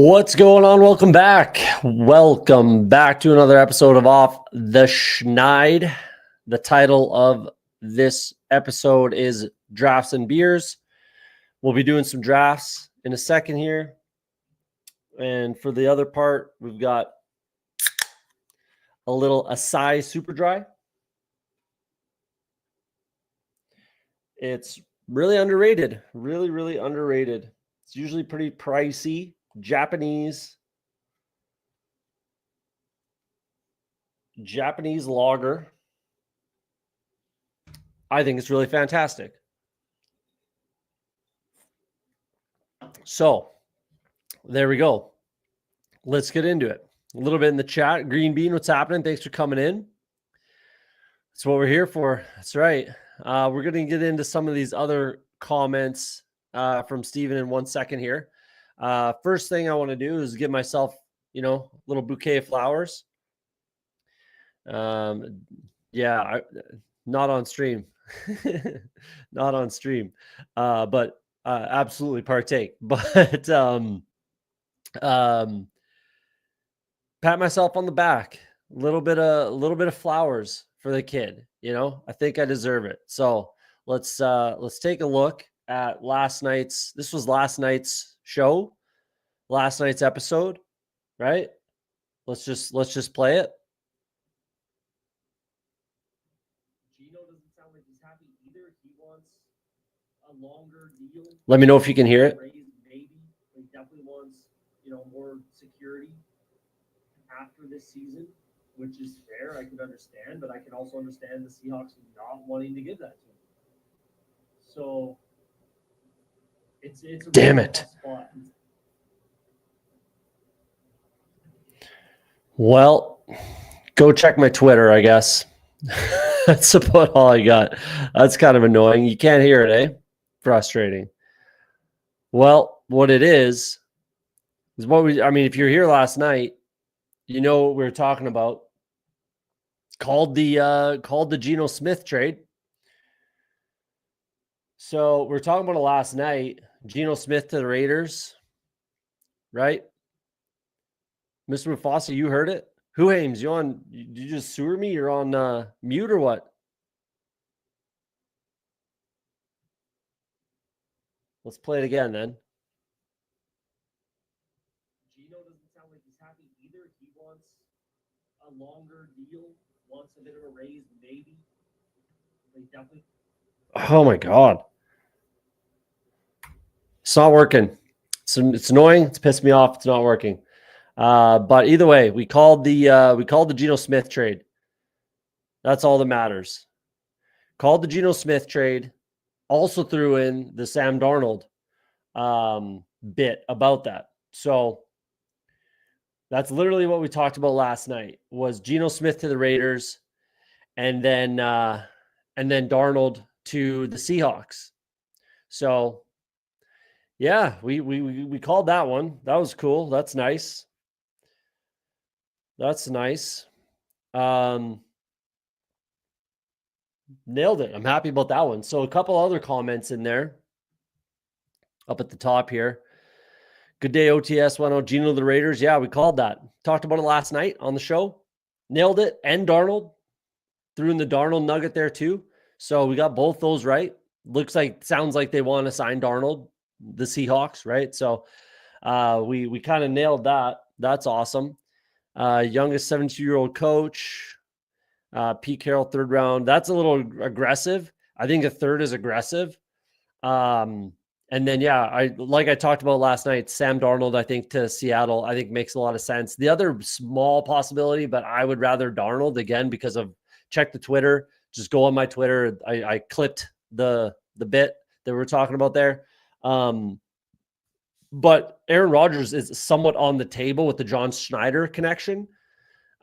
What's going on? Welcome back. Welcome back to another episode of Off the Schneid. The title of this episode is Drafts and Beers. We'll be doing some drafts in a second here. And for the other part, we've got a little Acai Super Dry. It's really underrated. Really underrated. It's usually pretty pricey. Japanese lager. I think it's really fantastic. So there we go. Let's get into it. A little bit in the chat. Green Bean, what's happening? Thanks for coming in. That's what we're here for. That's right. We're going to get into some of these other comments from Steven in 1 second here. First thing I want to do is give myself, a little bouquet of flowers. Not on stream, not on stream, but absolutely partake. But pat myself on the back, a little bit of flowers for the kid. I think I deserve it. So let's take a look at last night's show, last night's episode, right? Let's just play it. Gino doesn't sound like he's happy either. He wants a longer deal. Let me know if you can hear it. Maybe he definitely wants, more security after this season, which is fair. I can understand, but I can also understand the Seahawks not wanting to give that to him. So it's a damn it. Spot. Well, go check my Twitter, I guess. That's about all I got. That's kind of annoying. You can't hear it, eh? Frustrating. Well, what it is if you're here last night, you know what we were talking about. Called the Geno Smith trade. So we're talking about it last night. Geno Smith to the Raiders, right? Mr. Mufasa, you heard it? Who Ames? You just sewer me? You're on mute or what? Let's play it again then. Gino doesn't sound like he's happy either. He wants a longer deal, wants a bit of a raise, maybe. They definitely. Oh my God. It's not working. It's annoying. It's pissed me off. It's not working. But either way, we called the Geno Smith trade. That's all that matters. Called the Geno Smith trade. Also threw in the Sam Darnold bit about that. So that's literally what we talked about last night. Was Geno Smith to the Raiders, and then Darnold to the Seahawks. So yeah, we called that one. That was cool. That's nice. That's nice. Nailed it. I'm happy about that one. So a couple other comments in there up at the top here. Good day, OTS 10. Geno to the Raiders. Yeah, we called that. Talked about it last night on the show. Nailed it. And Darnold. Threw in the Darnold nugget there too. So we got both those right. Sounds like they want to sign Darnold, the Seahawks, right? So we kind of nailed that. That's awesome. Youngest 72-year-old coach, Pete Carroll, 3rd round. That's a little aggressive. I think a 3rd is aggressive. And then, I talked about last night, Sam Darnold, I think to Seattle, I think makes a lot of sense. The other small possibility, but I would rather Darnold again, because of check the Twitter, just go on my Twitter. I clipped the bit that we're talking about there. But Aaron Rodgers is somewhat on the table with the John Schneider connection,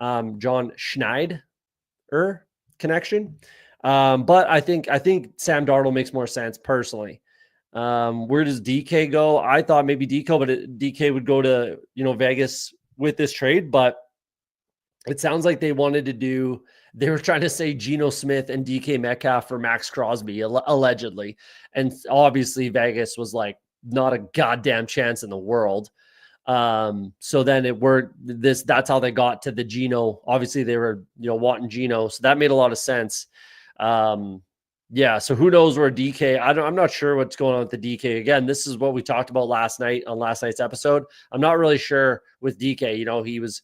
John Schneider connection. But I think Sam Darnold makes more sense personally. Where does DK go? I thought maybe DK would go to Vegas with this trade, but it sounds like they were trying to say Geno Smith and DK Metcalf for Max Crosby allegedly, and obviously Vegas was like, not a goddamn chance in the world. So then that's how they got to the Geno. Obviously they were, wanting Geno. So that made a lot of sense. Yeah. So who knows where DK, I'm not sure what's going on with the DK. Again, this is what we talked about last night on last night's episode. I'm not really sure with DK. He was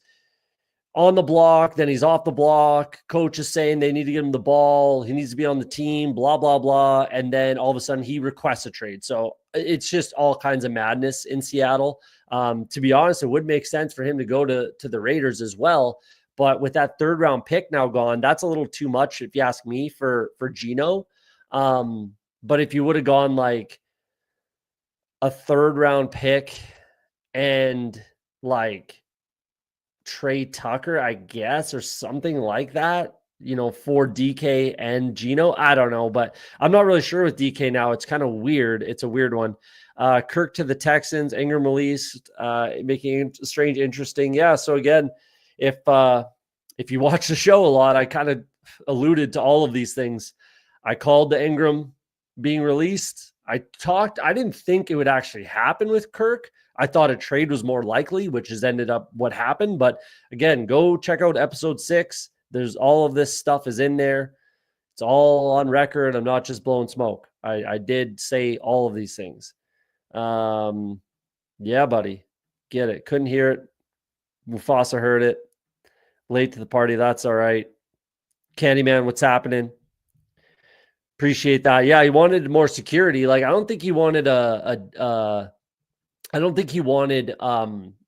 on the block, then he's off the block. Coach is saying they need to give him the ball. He needs to be on the team, blah, blah, blah. And then all of a sudden he requests a trade. So it's just all kinds of madness in Seattle. To be honest, it would make sense for him to go to the Raiders as well. But with that 3rd round pick now gone, that's a little too much, if you ask me, for Geno. But if you would have gone like a 3rd round pick and like Trey Tucker, I guess, or something like that, for DK and Geno. I don't know, but I'm not really sure with DK now. It's kind of weird. It's a weird one. Kirk to the Texans, Ingram released, making it strange, interesting. Yeah. So again, if you watch the show a lot, I kind of alluded to all of these things. I called the Ingram being released. I didn't think it would actually happen with Kirk. I thought a trade was more likely, which has ended up what happened. But again, go check out episode 6. There's all of this stuff is in there. It's all on record. I'm not just blowing smoke. I did say all of these things. Yeah, buddy. Get it. Couldn't hear it. Mufasa heard it. Late to the party. That's all right. Candyman, what's happening? Appreciate that. Yeah, he wanted more security. Like, I don't think he wanted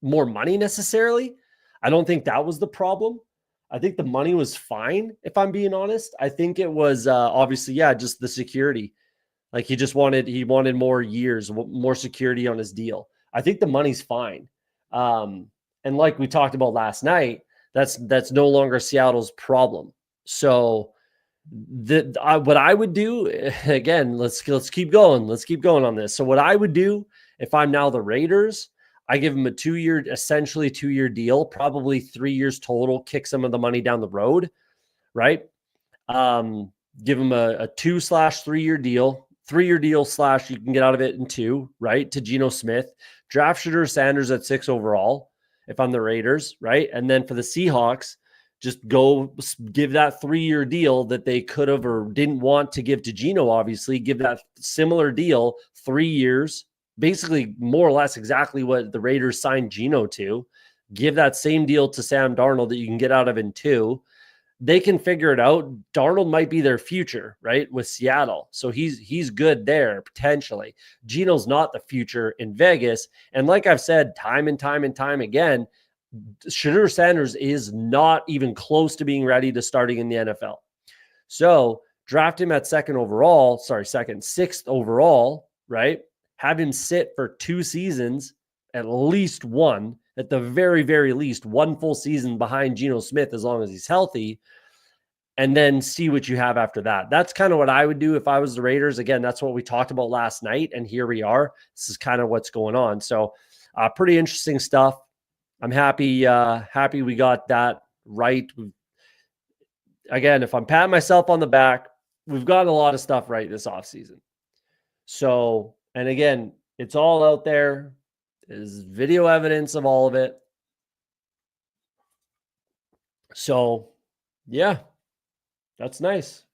more money necessarily. I don't think that was the problem. I think the money was fine, if I'm being honest. I think it was obviously, just the security. Like he wanted more years, more security on his deal. I think the money's fine. And like we talked about last night, that's no longer Seattle's problem. So what I would do, again, let's keep going. Let's keep going on this. So what I would do if I'm now the Raiders, I give him essentially 2-year deal, probably 3 years total, kick some of the money down the road, right? Give him a 2/3 year deal, 3-year deal / you can get out of it in 2, right? To Geno Smith, draft Shedeur Sanders at 6 overall, if I'm the Raiders, right? And then for the Seahawks, just go give that 3-year deal that they could have or didn't want to give to Geno, obviously, give that similar deal, 3 years, basically more or less exactly what the Raiders signed Geno to. Give that same deal to Sam Darnold that you can get out of in 2. They can figure it out. Darnold might be their future, right? With Seattle. So he's good there potentially. Geno's not the future in Vegas. And like I've said time and time again, Shedeur Sanders is not even close to being ready to starting in the NFL. So draft him at 6th overall, right? Have him sit for 2 seasons, at least one, at the very, very least, 1 full season behind Geno Smith, as long as he's healthy, and then see what you have after that. That's kind of what I would do if I was the Raiders. Again, that's what we talked about last night, and here we are. This is kind of what's going on. So pretty interesting stuff. I'm happy we got that right. Again, if I'm patting myself on the back, we've got a lot of stuff right this offseason. So, and again, it's all out there. There's video evidence of all of it. So, yeah, that's nice.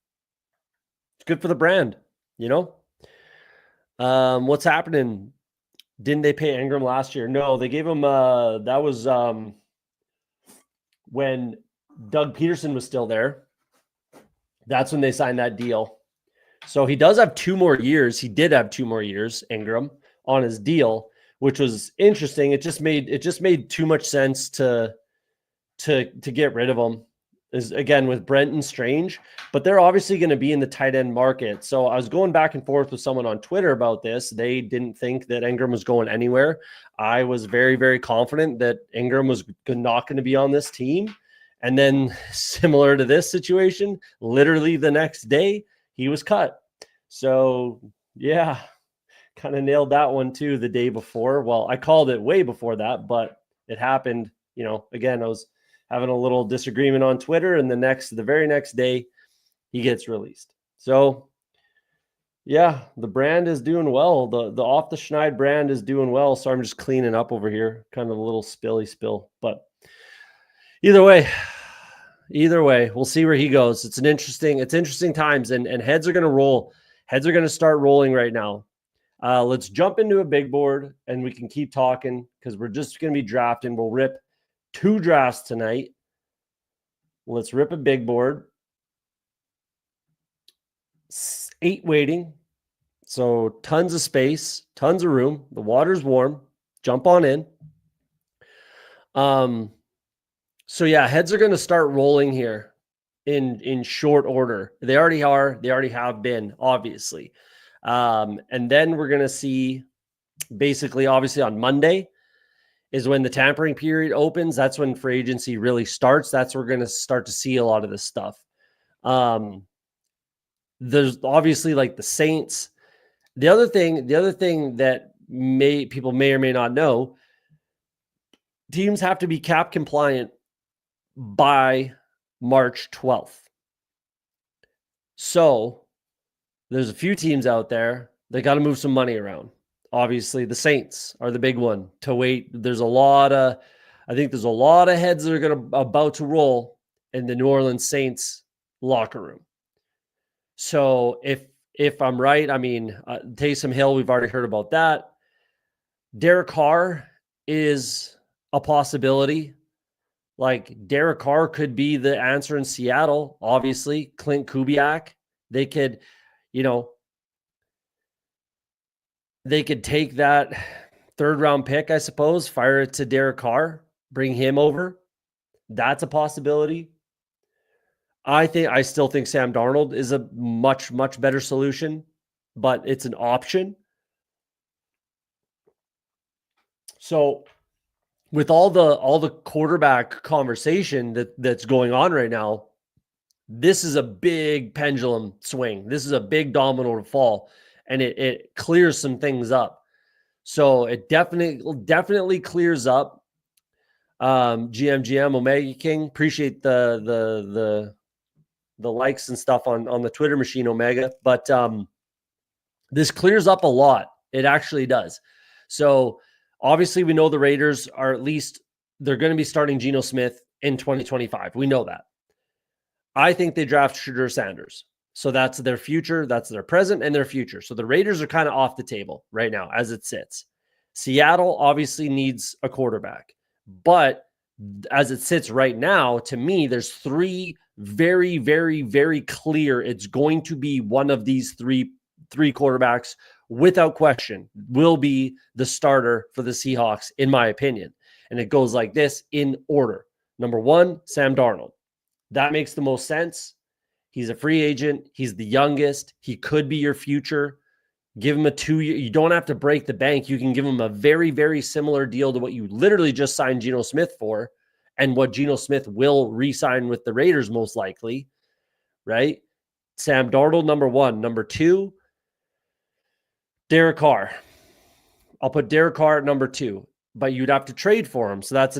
It's good for the brand, What's happening? Didn't they pay Ingram last year? No, they gave him that was when Doug Peterson was still there. That's when they signed that deal. So he does have 2 more years. He did have 2 more years, Ingram, on his deal, which was interesting. It just made too much sense to get rid of him. Is again with Brenton Strange, but they're obviously going to be in the tight end market. So I was going back and forth with someone on Twitter about this. They didn't think that Ingram was going anywhere. I was very, very confident that Ingram was not going to be on this team. And then similar to this situation, literally the next day he was cut. So yeah, kind of nailed that one too the day before. Well, I called it way before that, but it happened, again, I was having a little disagreement on Twitter, and the very next day he gets released. So Yeah, the brand is doing well. The Off the Schneid brand is doing well. So I'm just cleaning up over here, kind of a little spilly spill. But either way, we'll see where he goes. It's interesting times, and heads are gonna roll. Heads are gonna start rolling right now. Let's jump into a big board and we can keep talking because we're just gonna be drafting. We'll rip 2 drafts tonight. Let's rip a big board. 8 waiting. So tons of space, tons of room. The water's warm. Jump on in. So yeah, heads are going to start rolling here in short order. They already are. They already have been, obviously. And then we're going to see basically, obviously on Monday is when the tampering period opens. That's when free agency really starts. That's where we're going to start to see a lot of this stuff. There's obviously like the Saints. The other thing that people may or may not know, teams have to be cap compliant by March 12th. So there's a few teams out there that got to move some money around. Obviously, the Saints are the big one to wait. I think there's a lot of heads that are about to roll in the New Orleans Saints locker room. So if I'm right, I mean, Taysom Hill, we've already heard about that. Derek Carr is a possibility. Like Derek Carr could be the answer in Seattle. Obviously, Clint Kubiak. They could take that 3rd round pick, I suppose, fire it to Derek Carr, bring him over. That's a possibility. I still think Sam Darnold is a much, much better solution, but it's an option. So with all the quarterback conversation that's going on right now, this is a big pendulum swing. This is a big domino to fall, and it clears some things up. So it definitely clears up. GM Omega King, appreciate the likes and stuff on the Twitter machine, Omega. But this clears up a lot. It actually does. So obviously we know the Raiders are they're going to be starting Geno Smith in 2025. We know that. I think they draft Shedeur Sanders. So that's their future. That's their present and their future. So the Raiders are kind of off the table right now as it sits. Seattle obviously needs a quarterback. But as it sits right now, to me, there's 3 very, very, very clear. It's going to be one of these three quarterbacks without question will be the starter for the Seahawks, in my opinion. And it goes like this in order. Number 1, Sam Darnold. That makes the most sense. He's a free agent. He's the youngest. He could be your future. Give him a 2-year. You don't have to break the bank. You can give him a very, very similar deal to what you literally just signed Geno Smith for and what Geno Smith will re-sign with the Raiders most likely, right? Sam Darnold, number 1. Number 2, Derek Carr. I'll put Derek Carr at number 2, but you'd have to trade for him. So that's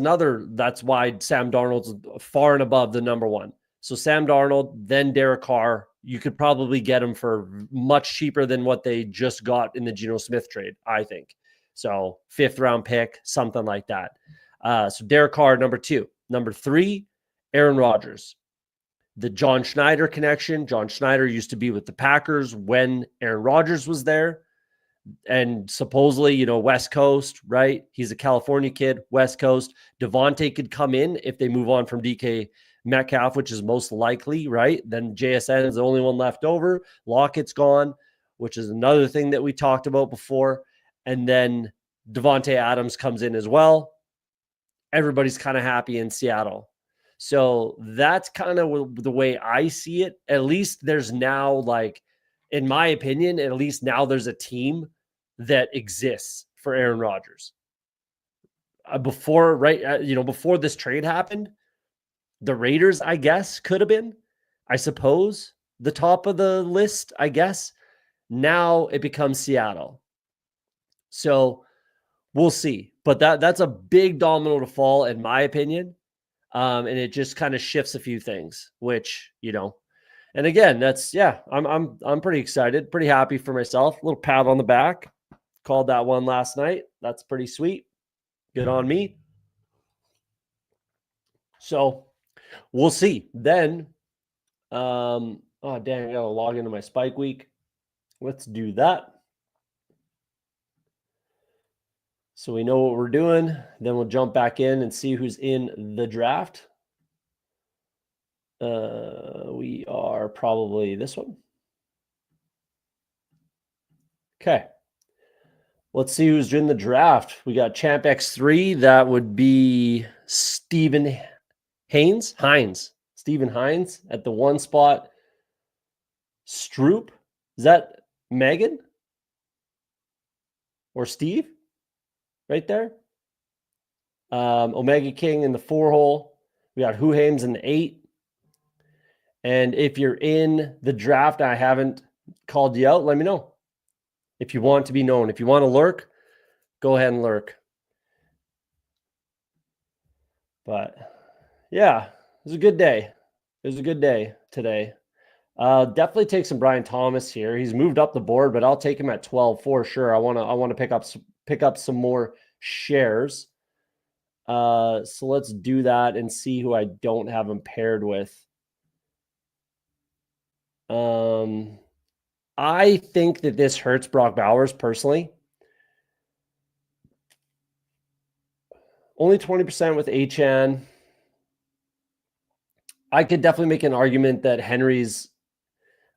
why Sam Darnold's far and above the number 1. So Sam Darnold, then Derek Carr. You could probably get him for much cheaper than what they just got in the Geno Smith trade, I think. So 5th round pick, something like that. So Derek Carr, number 2. Number 3, Aaron Rodgers. The John Schneider connection. John Schneider used to be with the Packers when Aaron Rodgers was there. And supposedly, West Coast, right? He's a California kid, West Coast. Devontae could come in if they move on from DK Metcalf, which is most likely, right? Then JSN is the only one left over. Lockett's gone, which is another thing that we talked about before. And then Devontae Adams comes in as well. Everybody's kind of happy in Seattle. So that's kind of the way I see it. At least there's now, in my opinion, at least now there's a team that exists for Aaron Rodgers. Before this trade happened, the Raiders, I guess, could have been, I suppose, the top of the list, I guess. Now it becomes Seattle. So we'll see. But that's a big domino to fall, in my opinion. And it just kind of shifts a few things, which, And again, that's I'm pretty excited, pretty happy for myself. A little pat on the back. Called that one last night. That's pretty sweet. Good on me. So we'll see. Then oh dang, I gotta log into my Spike Week. Let's do that. So we know what we're doing. Then we'll jump back in and see who's in the draft. We are probably this one. Okay. Let's see who's in the draft. We got Champ X3. That would be Stephen Hines. Stephen Hines at the 1 spot. Stroop. Is that Megan? Or Steve? Right there. Omega King in the 4 hole. We got Who Hames in the 8. And if you're in the draft, I haven't called you out, let me know. If you want to be known. If you want to lurk, go ahead and lurk. But yeah, it was a good day. It was a good day today. Definitely take some Brian Thomas here. He's moved up the board, but I'll take him at 12 for sure. I want to pick up some more shares. So let's do that and see who I don't have him paired with. I think that this hurts Brock Bowers personally. Only 20% with Achane. I could definitely make an argument that Henry's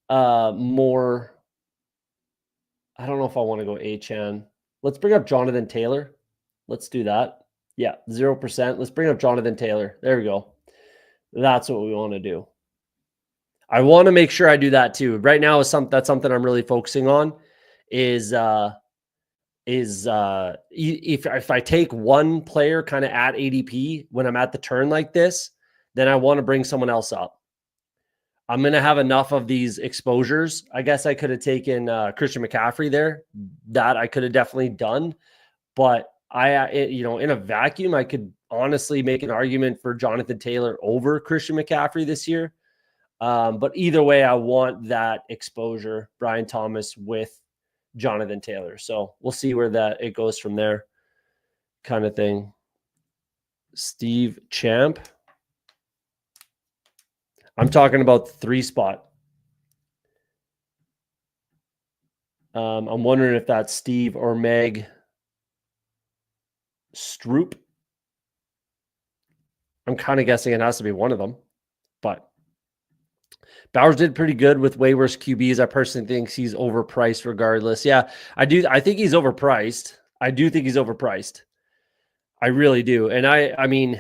more. I don't know if I want to go Achane. Let's bring up Jonathan Taylor. Let's do that. Yeah, 0%. Let's bring up Jonathan Taylor. There we go. That's what we want to do. I want to make sure I do that too. Right now that's something I'm really focusing on is if I take one player kind of at ADP when I'm at the turn like this, then I want to bring someone else up. I'm going to have enough of these exposures. I guess I could have taken Christian McCaffrey there. That I could have definitely done. But in a vacuum, I could honestly make an argument for Jonathan Taylor over Christian McCaffrey this year. But either way, I want that exposure, Brian Thomas with Jonathan Taylor. So we'll see where it goes from there, kind of thing. Steve Champ. I'm talking about the 3 spot. I'm wondering if that's Steve or Meg Stroop. I'm kind of guessing it has to be one of them, but Bowers did pretty good with way worse QBs. I personally think he's overpriced regardless. Yeah, I do. I think he's overpriced. I do think he's overpriced. I really do. And I mean,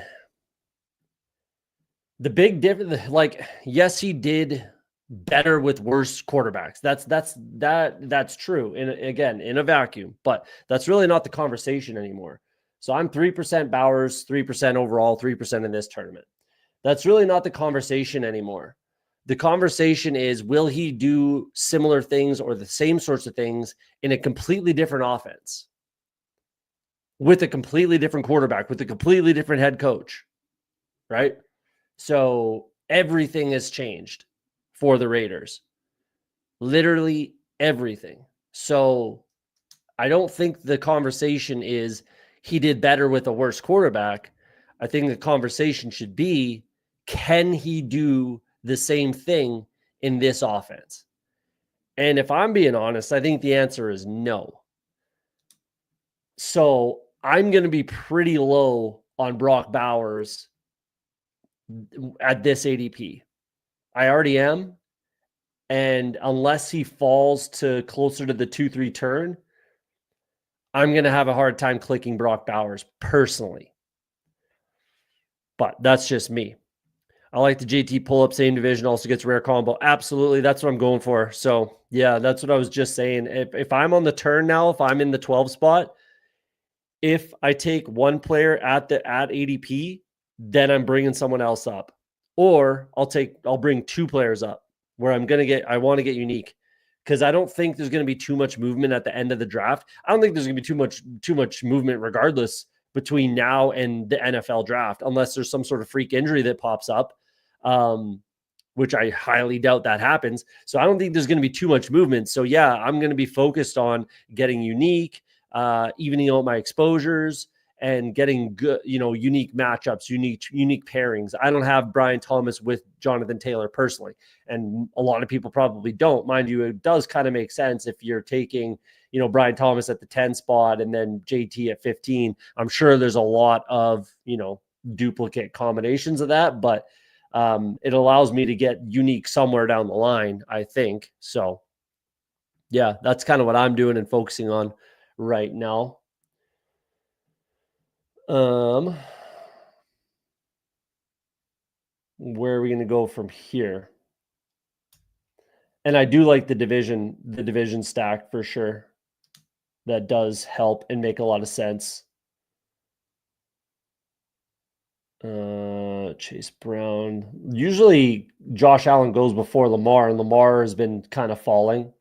the big difference, like, yes, he did better with worse quarterbacks. That's true. And again, in a vacuum, but that's really not the conversation anymore. So I'm 3% Bowers, 3% overall, 3% in this tournament. That's really not the conversation anymore. The conversation is, will he do similar things or the same sorts of things in a completely different offense with a completely different quarterback, with a completely different head coach, right? So everything has changed for the Raiders. Literally everything. So I don't think the conversation is he did better with a worse quarterback. I think the conversation should be, can he do the same thing in this offense? And if I'm being honest, I think the answer is no. So I'm going to be pretty low on Brock Bowers at this ADP. I already am. And unless he falls to closer to the 2-3 turn, I'm going to have a hard time clicking Brock Bowers personally. But that's just me. I like the JT pull-up, same division, also gets rare combo. Absolutely, that's what I'm going for. So, yeah, that's what I was just saying. If I'm on the turn now, if I'm in the 12 spot, if I take one player at ADP, then I'm bringing someone else up. Or I'll bring 2 players up where I want to get unique, because I don't think there's going to be too much movement at the end of the draft. I don't think there's going to be too much movement regardless between now and the NFL draft, unless there's some sort of freak injury that pops up. which I highly doubt that happens. So I don't think there's going to be too much movement. So yeah, I'm going to be focused on getting unique, evening out my exposures, and getting good, unique matchups, unique pairings. I don't have Brian Thomas with Jonathan Taylor personally, and a lot of people probably don't. Mind you, it does kind of make sense if you're taking, Brian Thomas at the 10 spot and then JT at 15. I'm sure there's a lot of, duplicate combinations of that, but it allows me to get unique somewhere down the line, I think. So yeah, that's kind of what I'm doing and focusing on right now. Where are we going to go from here? And I do like the division stack for sure. That does help and make a lot of sense. Chase Brown. Usually Josh Allen goes before Lamar, and Lamar has been kind of falling.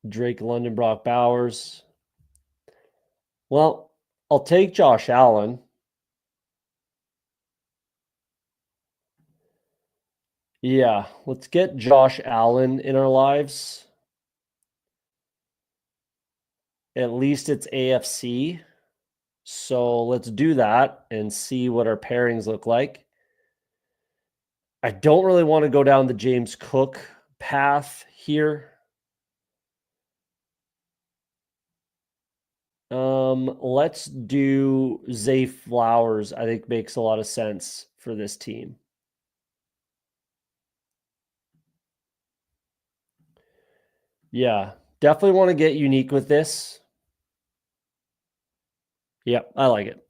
Drake London, Brock Bowers. Well, I'll take Josh Allen. Yeah, let's get Josh Allen in our lives. At least it's AFC. So let's do that and see what our pairings look like. I don't really want to go down the James Cook path here. Let's do Zay Flowers. I think makes a lot of sense for this team. Yeah, definitely want to get unique with this. Yeah, I like it.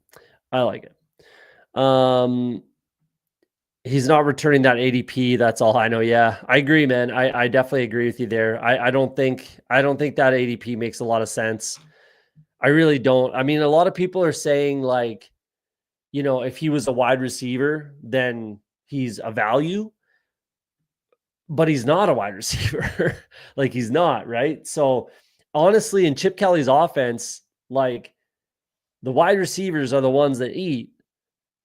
He's not returning that ADP. That's all I know. Yeah, I agree, man. I definitely agree with you there. I don't think that ADP makes a lot of sense. I really don't. I mean, a lot of people are saying like, if he was a wide receiver, then he's a value, but he's not a wide receiver. Like he's not, right? So honestly, in Chip Kelly's offense, like the wide receivers are the ones that eat.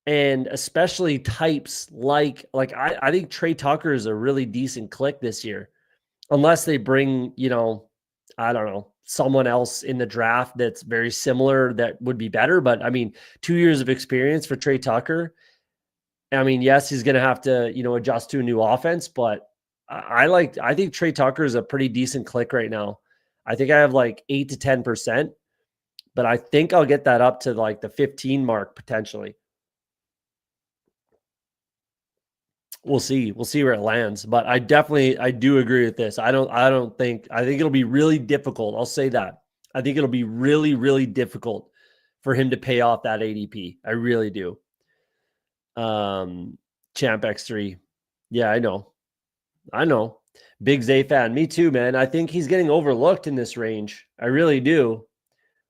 And especially types like I think Trey Tucker is a really decent click this year, unless they bring, I don't know, someone else in the draft that's very similar that would be better. But I mean, 2 years of experience for Trey Tucker. I mean, yes, he's going to have to, adjust to a new offense, but I think Trey Tucker is a pretty decent click right now. I think I have like 8 to 10%, but I think I'll get that up to like the 15 mark potentially. We'll see where it lands, but I do agree with this. I think it'll be really difficult. I'll say that. I think it'll be really, really difficult for him to pay off that ADP. I really do. Champ X3. Yeah, I know. Big Zay fan. Me too, man. I think he's getting overlooked in this range. I really do.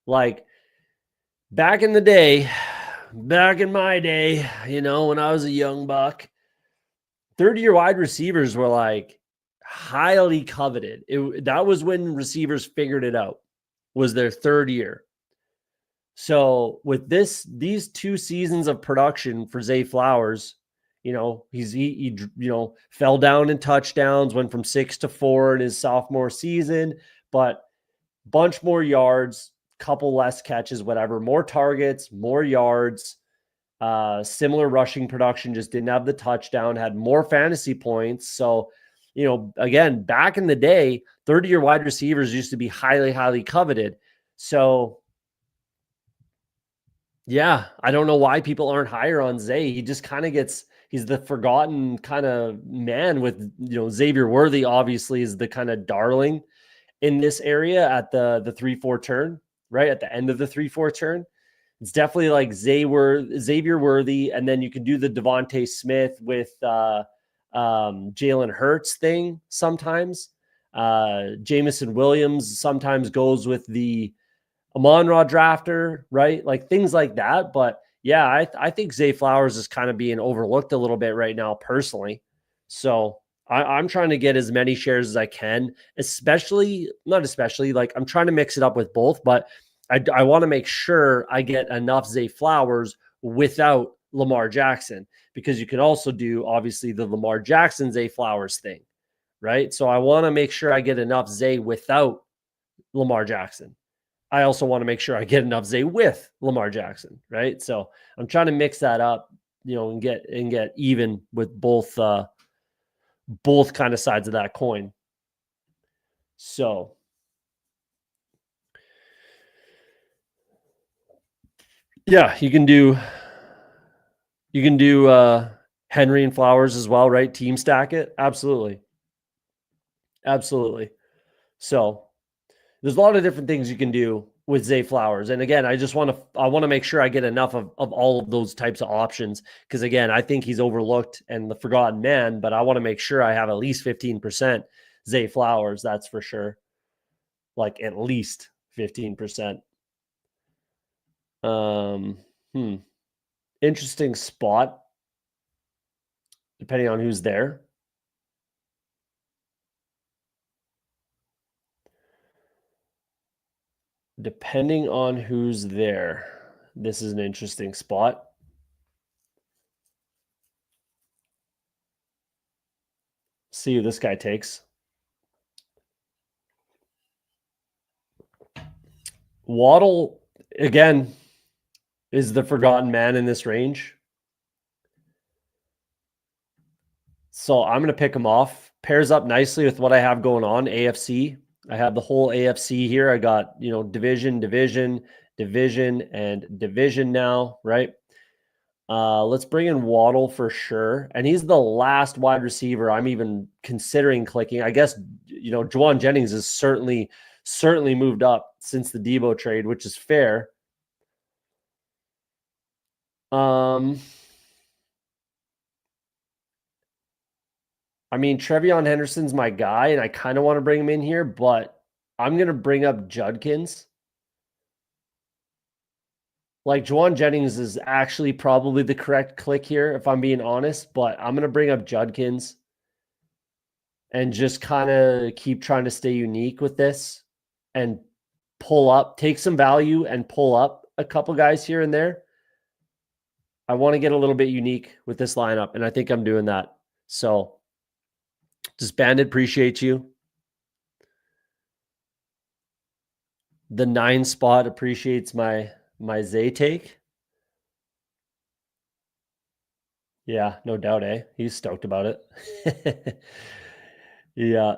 Like back in my day, when I was a young buck, third-year wide receivers were like highly coveted. That was when receivers figured it out, was their third year. So with these 2 seasons of production for Zay Flowers, he fell down in touchdowns, went from 6 to 4 in his sophomore season, but bunch more yards, couple less catches, whatever, more targets, more yards. Similar rushing production, just didn't have the touchdown, had more fantasy points. So, again, back in the day, 30-year wide receivers used to be highly, highly coveted. So, yeah, I don't know why people aren't higher on Zay. He just kind of he's the forgotten kind of man with, Xavier Worthy obviously is the kind of darling in this area at the 3-4 turn, right? At the end of the 3-4 turn. It's definitely like Xavier Worthy, and then you can do the Devontae Smith with Jalen Hurts thing sometimes. Jamison Williams sometimes goes with the Amon-Ra drafter, right? Like things like that. But yeah, I think Zay Flowers is kind of being overlooked a little bit right now personally. So I'm trying to get as many shares as I can, like I'm trying to mix it up with both, but I want to make sure I get enough Zay Flowers without Lamar Jackson, because you can also do obviously the Lamar Jackson Zay Flowers thing, right? So I want to make sure I get enough Zay without Lamar Jackson. I also want to make sure I get enough Zay with Lamar Jackson, right? So I'm trying to mix that up, and get even with both kind of sides of that coin. So yeah, you can do Henry and Flowers as well, right? Team stack it. Absolutely. So there's a lot of different things you can do with Zay Flowers. And again, I want to make sure I get enough of all of those types of options. Because again, I think he's overlooked and the forgotten man, but I want to make sure I have at least 15% Zay Flowers. That's for sure. Like at least 15%. Interesting spot, depending on who's there. Depending on who's there, this is an interesting spot. See who this guy takes. Waddle, again, is the forgotten man in this range. So I'm going to pick him off. Pairs up nicely with what I have going on, AFC. I have the whole AFC here. I got, division, and division now, right? Let's bring in Waddle for sure. And he's the last wide receiver I'm even considering clicking. I guess, Juwan Jennings has certainly moved up since the Debo trade, which is fair. I mean, Trevion Henderson's my guy, and I kind of want to bring him in here, but I'm going to bring up Judkins. Like, Juwan Jennings is actually probably the correct click here, if I'm being honest, but I'm going to bring up Judkins and just kind of keep trying to stay unique with this and take some value and pull up a couple guys here and there. I want to get a little bit unique with this lineup, and I think I'm doing that. So, Disbanded, appreciate you. The 9 spot appreciates my Zay take. Yeah, no doubt, eh? He's stoked about it. Yeah,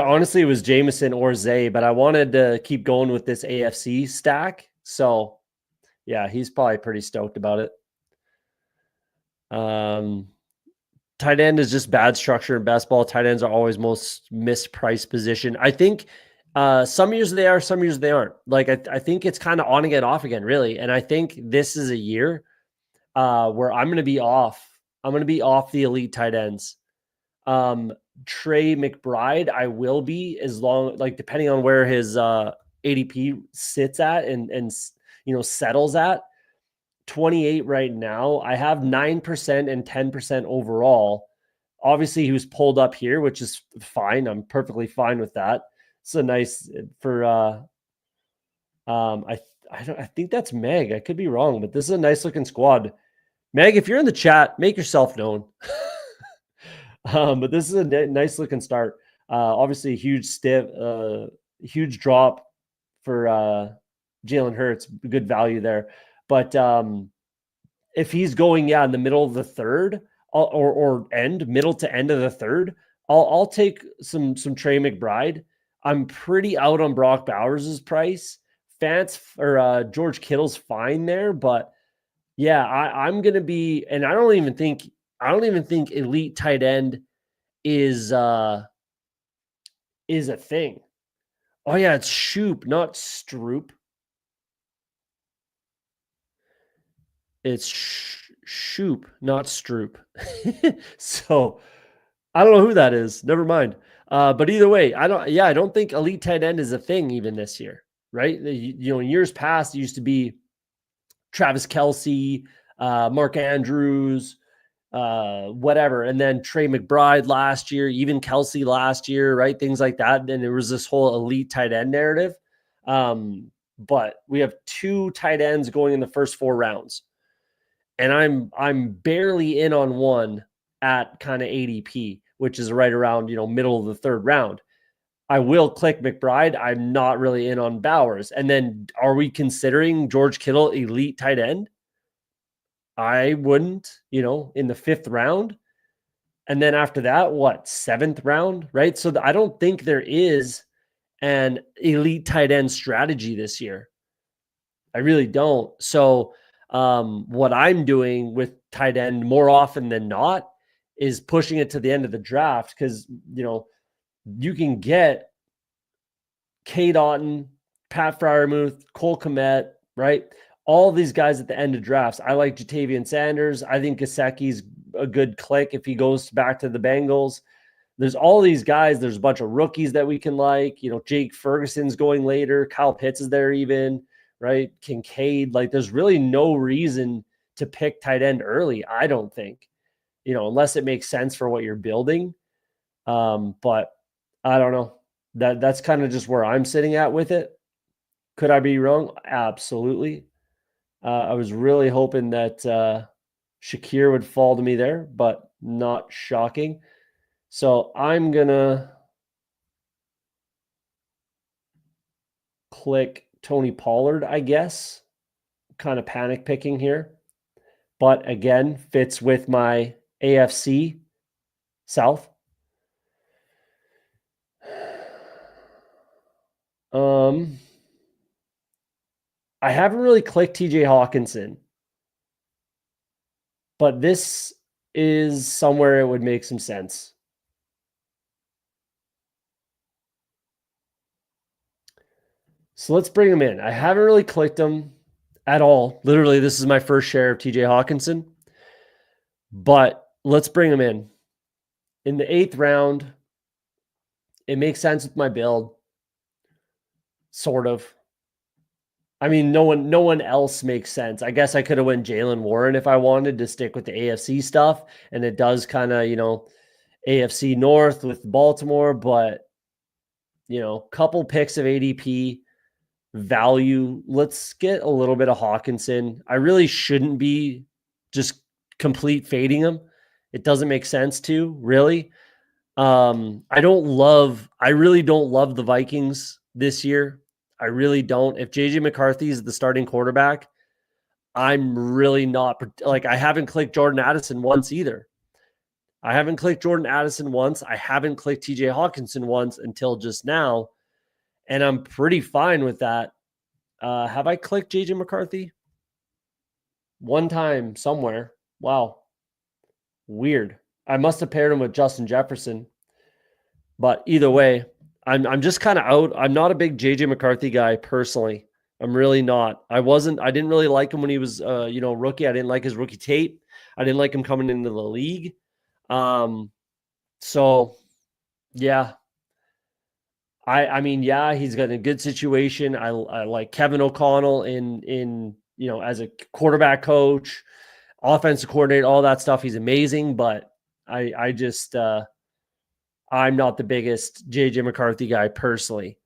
honestly, it was Jameson or Zay, but I wanted to keep going with this AFC stack. So, yeah, he's probably pretty stoked about it. Tight end is just bad structure in best ball. Tight ends are always most mispriced position. I think some years they are, some years they aren't. Like I think it's kind of on again, off again, really. And I think this is a year where I'm going to be off. I'm going to be off the elite tight ends. Trey McBride, I will be, as long, like, depending on where his ADP sits at and settles at. 28 right now. I have 9% and 10% overall. Obviously, he was pulled up here, which is fine. I'm perfectly fine with that. It's a nice for I think that's Meg. I could be wrong, but this is a nice looking squad. Meg, if you're in the chat, make yourself known. But this is a nice looking start. Obviously, a huge drop for Jalen Hurts. Good value there. But if he's going, in the middle of the third or middle to end of the third, I'll take some Trey McBride. I'm pretty out on Brock Bowers' price. George Kittle's fine there, but yeah, I'm gonna be, and I don't even think elite tight end is a thing. Oh yeah, it's Shoop, not Stroop. It's Shoop, not Stroop. So I don't know who that is. Never mind. But either way, I don't think elite tight end is a thing even this year, right? In years past, it used to be Travis Kelce, Mark Andrews, whatever. And then Trey McBride last year, even Kelce last year, right? Things like that. And there was this whole elite tight end narrative. But we have 2 tight ends going in the first 4 rounds. and I'm barely in on one at kind of ADP, which is right around, middle of the third round. I will click McBride. I'm not really in on Bowers. And then are we considering George Kittle elite tight end? I wouldn't, in the fifth round. And then after that, what, seventh round, right? So I don't think there is an elite tight end strategy this year. I really don't. So what I'm doing with tight end more often than not is pushing it to the end of the draft because, you can get Cade Otton, Pat Fryermuth, Cole Kmet, right? All these guys at the end of drafts. I like Jatavian Sanders. I think Gesicki's a good click if he goes back to the Bengals. There's all these guys. There's a bunch of rookies that we can like. Jake Ferguson's going later. Kyle Pitts is there even, right? Kincaid. Like, there's really no reason to pick tight end early, I don't think, unless it makes sense for what you're building. But I don't know. That's kind of just where I'm sitting at with it. Could I be wrong? Absolutely. I was really hoping that Shakir would fall to me there, but not shocking. So I'm going to click Tony Pollard, I guess. Kind of panic picking here. But again, fits with my AFC South. I haven't really clicked TJ Hawkinson, but this is somewhere it would make some sense. So let's bring him in. I haven't really clicked him at all. Literally, this is my first share of TJ Hawkinson, but let's bring him in. In the 8th round, it makes sense with my build, sort of. I mean, no one else makes sense. I guess I could have went Jalen Warren if I wanted to stick with the AFC stuff, and it does kind of, AFC North with Baltimore, but couple picks of ADP value. Let's get a little bit of Hawkinson. I really shouldn't be just complete fading him. It doesn't make sense to, really. I really don't love the Vikings this year. I really don't. If JJ McCarthy is the starting quarterback, I'm really not like, I haven't clicked Jordan Addison once either. I haven't clicked Jordan Addison once. I haven't clicked TJ Hawkinson once until just now. And I'm pretty fine with that. Have I clicked JJ McCarthy? One time somewhere. Wow. Weird. I must have paired him with Justin Jefferson. But either way, I'm just kind of out. I'm not a big JJ McCarthy guy personally. I'm really not. I didn't really like him when he was rookie. I didn't like his rookie tape. I didn't like him coming into the league. So yeah. I mean, yeah, he's got a good situation. I like Kevin O'Connell in as a quarterback coach, offensive coordinator, all that stuff. He's amazing, but I just I'm not the biggest JJ McCarthy guy personally.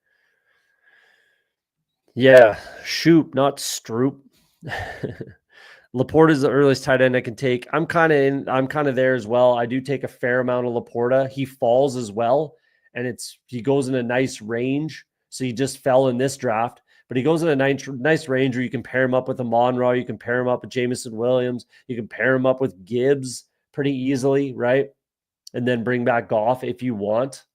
Yeah, Shoop, not Stroop. Laporta is the earliest tight end I can take. I'm kind of there as well. I do take a fair amount of Laporta. He falls as well, and he goes in a nice range. So he just fell in this draft, but he goes in a nice range where you can pair him up with a Monroe, you can pair him up with Jameson Williams, you can pair him up with Gibbs pretty easily, right? And then bring back Goff if you want.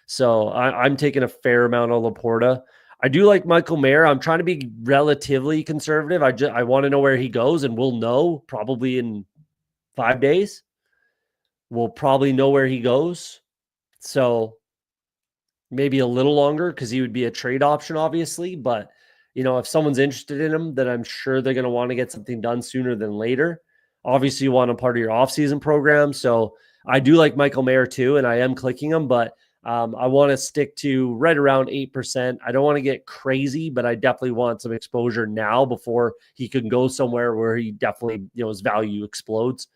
So I'm taking a fair amount of Laporta. I do like Michael Mayer. I'm trying to be relatively conservative. I want to know where he goes, and we'll know probably in 5 days. We'll probably know where he goes. So maybe a little longer because he would be a trade option, obviously. But, if someone's interested in him, then I'm sure they're going to want to get something done sooner than later. Obviously, you want him part of your offseason program. So I do like Michael Mayer too, and I am clicking him, but I want to stick to right around 8%. I don't want to get crazy, but I definitely want some exposure now before he can go somewhere where he definitely, his value explodes.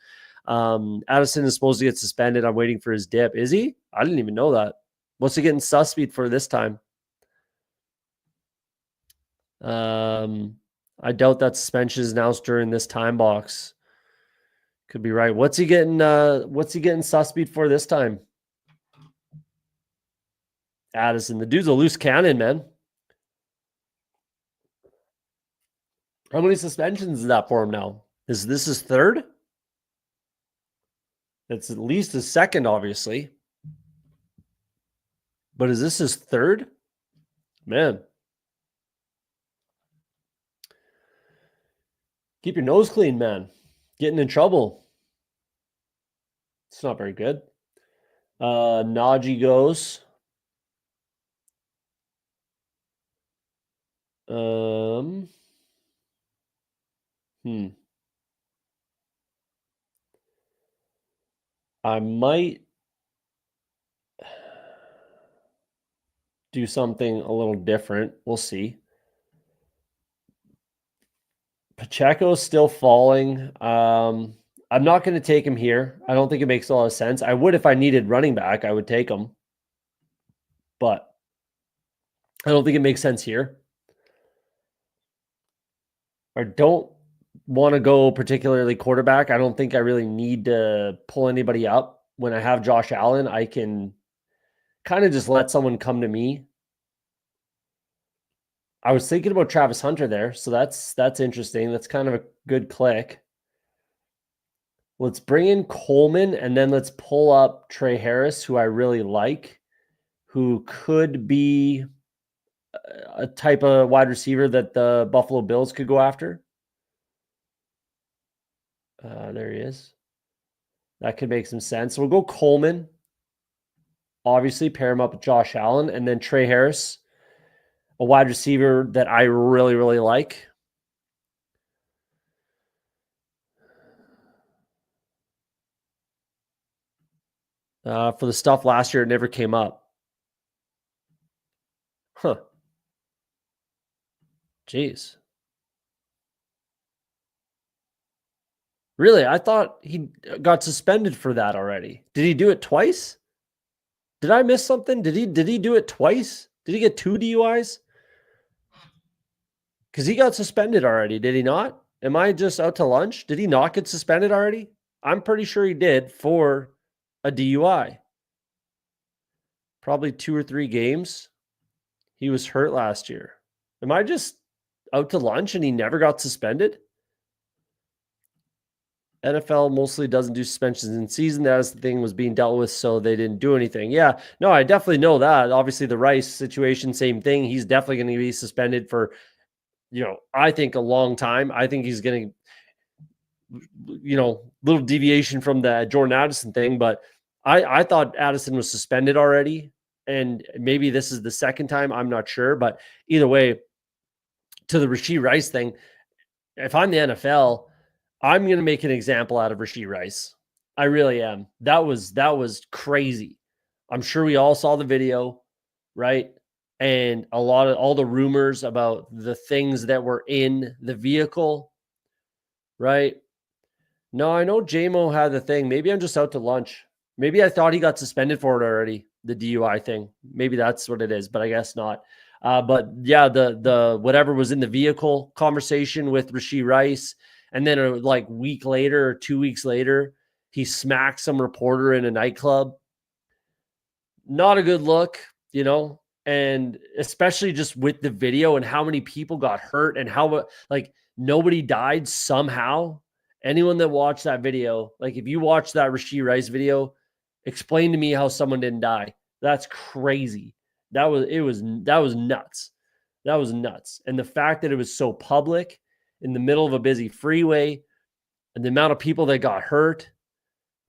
Addison is supposed to get suspended. I'm waiting for his dip. Is he? I didn't even know that. What's he getting suspended for this time? I doubt that suspension is announced during this time box. Could be right. What's he getting susspeed for this time? Addison. The dude's a loose cannon, man. How many suspensions is that for him now? Is this his third? It's at least his second, obviously. But is this his third? Man. Keep your nose clean, man. Getting in trouble. It's not very good. Najee goes. I might do something a little different. We'll see. Pacheco's still falling. I'm not going to take him here. I don't think it makes a lot of sense. I would if I needed running back. I would take him. But I don't think it makes sense here. I don't want to go particularly quarterback. I don't think I really need to pull anybody up. When I have Josh Allen, I can kind of just let someone come to me. I was thinking about Travis Hunter there, so that's interesting. That's kind of a good click. Let's bring in Coleman, and then let's pull up Trey Harris, who I really like, who could be a type of wide receiver that the Buffalo Bills could go after. There he is. That could make some sense. So we'll go Coleman. Obviously, pair him up with Josh Allen, and then Trey Harris, a wide receiver that I really, really like. For the stuff last year, it never came up. Huh. Jeez. Really? I thought he got suspended for that already. Did he do it twice? Did I miss something? Did he do it twice? Did he get 2 DUIs? Because he got suspended already, did he not? Am I just out to lunch? Did he not get suspended already? I'm pretty sure he did for a DUI. Probably 2 or 3 games. He was hurt last year. Am I just out to lunch and he never got suspended? NFL mostly doesn't do suspensions in season. That was the thing was being dealt with, so they didn't do anything. Yeah, no, I definitely know that. Obviously, the Rice situation, same thing. He's definitely going to be suspended for, I think a long time. I think he's going to, little deviation from the Jordan Addison thing, but I thought Addison was suspended already, and maybe this is the second time. I'm not sure, but either way, to the Rashee Rice thing, if I'm the NFL, I'm going to make an example out of Rashee Rice. I really am. That was crazy. I'm sure we all saw the video, right? And all the rumors about the things that were in the vehicle, right? No, I know JMO had the thing. Maybe I'm just out to lunch. Maybe I thought he got suspended for it already, the DUI thing. Maybe that's what it is, but I guess not. But yeah, the whatever was in the vehicle conversation with Rashee Rice. And then like week later or 2 weeks later, he smacked some reporter in a nightclub. Not a good look, and especially just with the video and how many people got hurt and how like nobody died somehow. Anyone that watched that video, like if you watch that Rashee Rice video, explain to me how someone didn't die. That's crazy. That was nuts. That was nuts. And the fact that it was so public in the middle of a busy freeway and the amount of people that got hurt,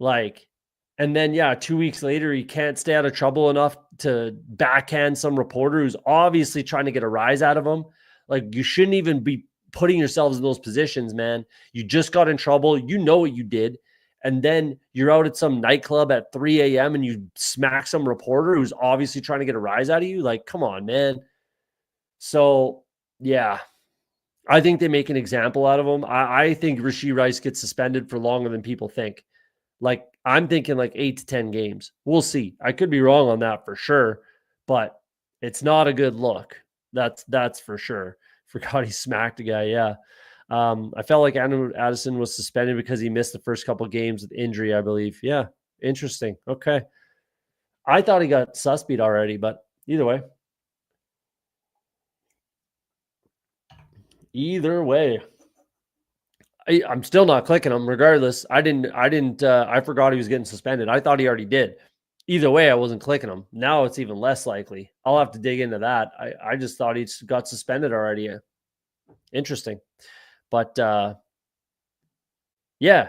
and then, 2 weeks later, he can't stay out of trouble enough to backhand some reporter who's obviously trying to get a rise out of him. Like, you shouldn't even be putting yourselves in those positions, man. You just got in trouble. You know what you did. And then you're out at some nightclub at 3 a.m. and you smack some reporter who's obviously trying to get a rise out of you. Like, come on, man. So, yeah. I think they make an example out of him. I think Rashee Rice gets suspended for longer than people think. Like, I'm thinking like 8 to 10 games. We'll see. I could be wrong on that for sure, but it's not a good look. That's for sure. Forgot he smacked a guy. Yeah. I felt like Andrew Addison was suspended because he missed the first couple of games with injury, I believe. Yeah, interesting. Okay. I thought he got suspied already, but either way. Either way. I'm still not clicking him regardless. I forgot he was getting suspended. I thought he already did. Either way, I wasn't clicking him. Now it's even less likely. I'll have to dig into that. I just thought he got suspended already. Interesting. But yeah,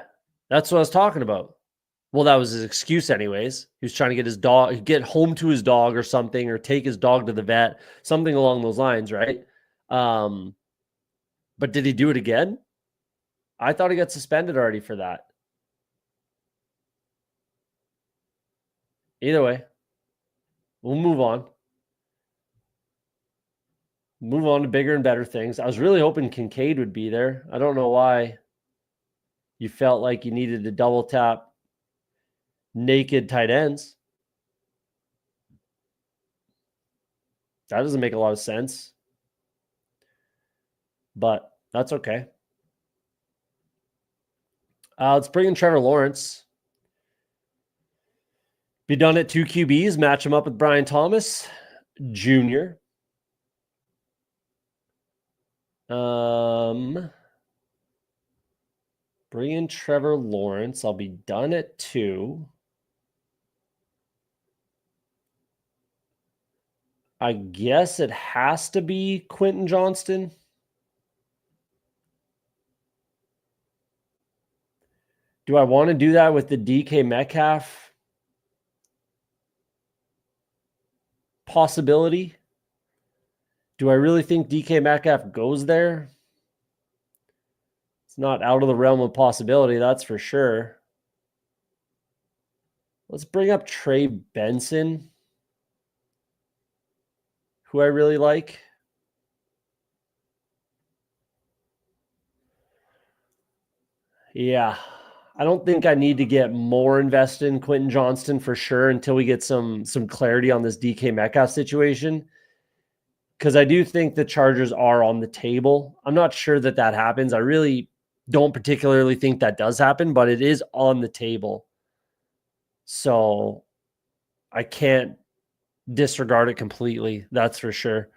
that's what I was talking about. Well, that was his excuse anyways. He was trying to get his dog, get home to his dog or something, or take his dog to the vet, something along those lines, right? But did he do it again? I thought he got suspended already for that. Either way, we'll move on. Move on to bigger and better things. I was really hoping Kincaid would be there. I don't know why you felt like you needed to double tap naked tight ends. That doesn't make a lot of sense. But that's okay. Let's bring in Trevor Lawrence. Be done at 2 QBs. Match him up with Brian Thomas Jr. Bring in Trevor Lawrence. I'll be done at 2. I guess it has to be Quentin Johnston. Do I want to do that with the DK Metcalf possibility? Do I really think DK Metcalf goes there? It's not out of the realm of possibility, that's for sure. Let's bring up Trey Benson, who I really like. Yeah. I don't think I need to get more invested in Quentin Johnston for sure until we get some clarity on this DK Metcalf situation. Because I do think the Chargers are on the table. I'm not sure that happens. I really don't particularly think that does happen, but it is on the table. So I can't disregard it completely. That's for sure.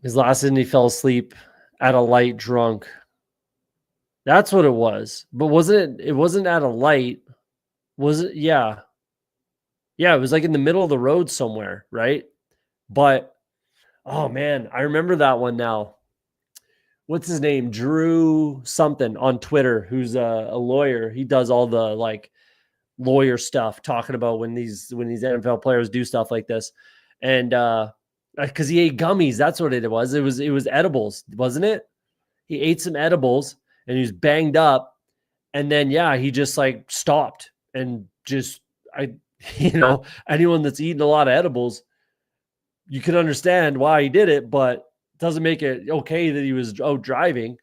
His last season, he fell asleep at a light drunk. That's what it was. But wasn't it? It wasn't at a light. Was it? Yeah. Yeah, it was like in the middle of the road somewhere, right? But, oh man, I remember that one now. What's his name? Drew something on Twitter, who's a lawyer. He does all the like lawyer stuff, talking about when these NFL players do stuff like this. And because he ate gummies, that's what it was. It was edibles, wasn't it? He ate some edibles and he was banged up. And then he just like stopped and just anyone that's eaten a lot of edibles, you can understand why he did it, but doesn't make it okay that he was out driving.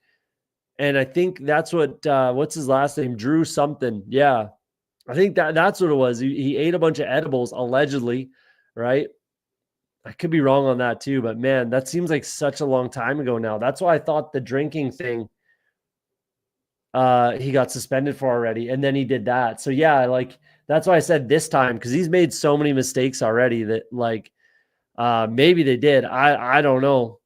And I think that's what what's his last name? Drew something. Yeah. I think that's what it was. He ate a bunch of edibles, allegedly, right? I could be wrong on that too, but man, that seems like such a long time ago now. That's why I thought the drinking thing he got suspended for already, and then he did that. So yeah, like that's why I said this time, because he's made so many mistakes already that like maybe they did. I don't know.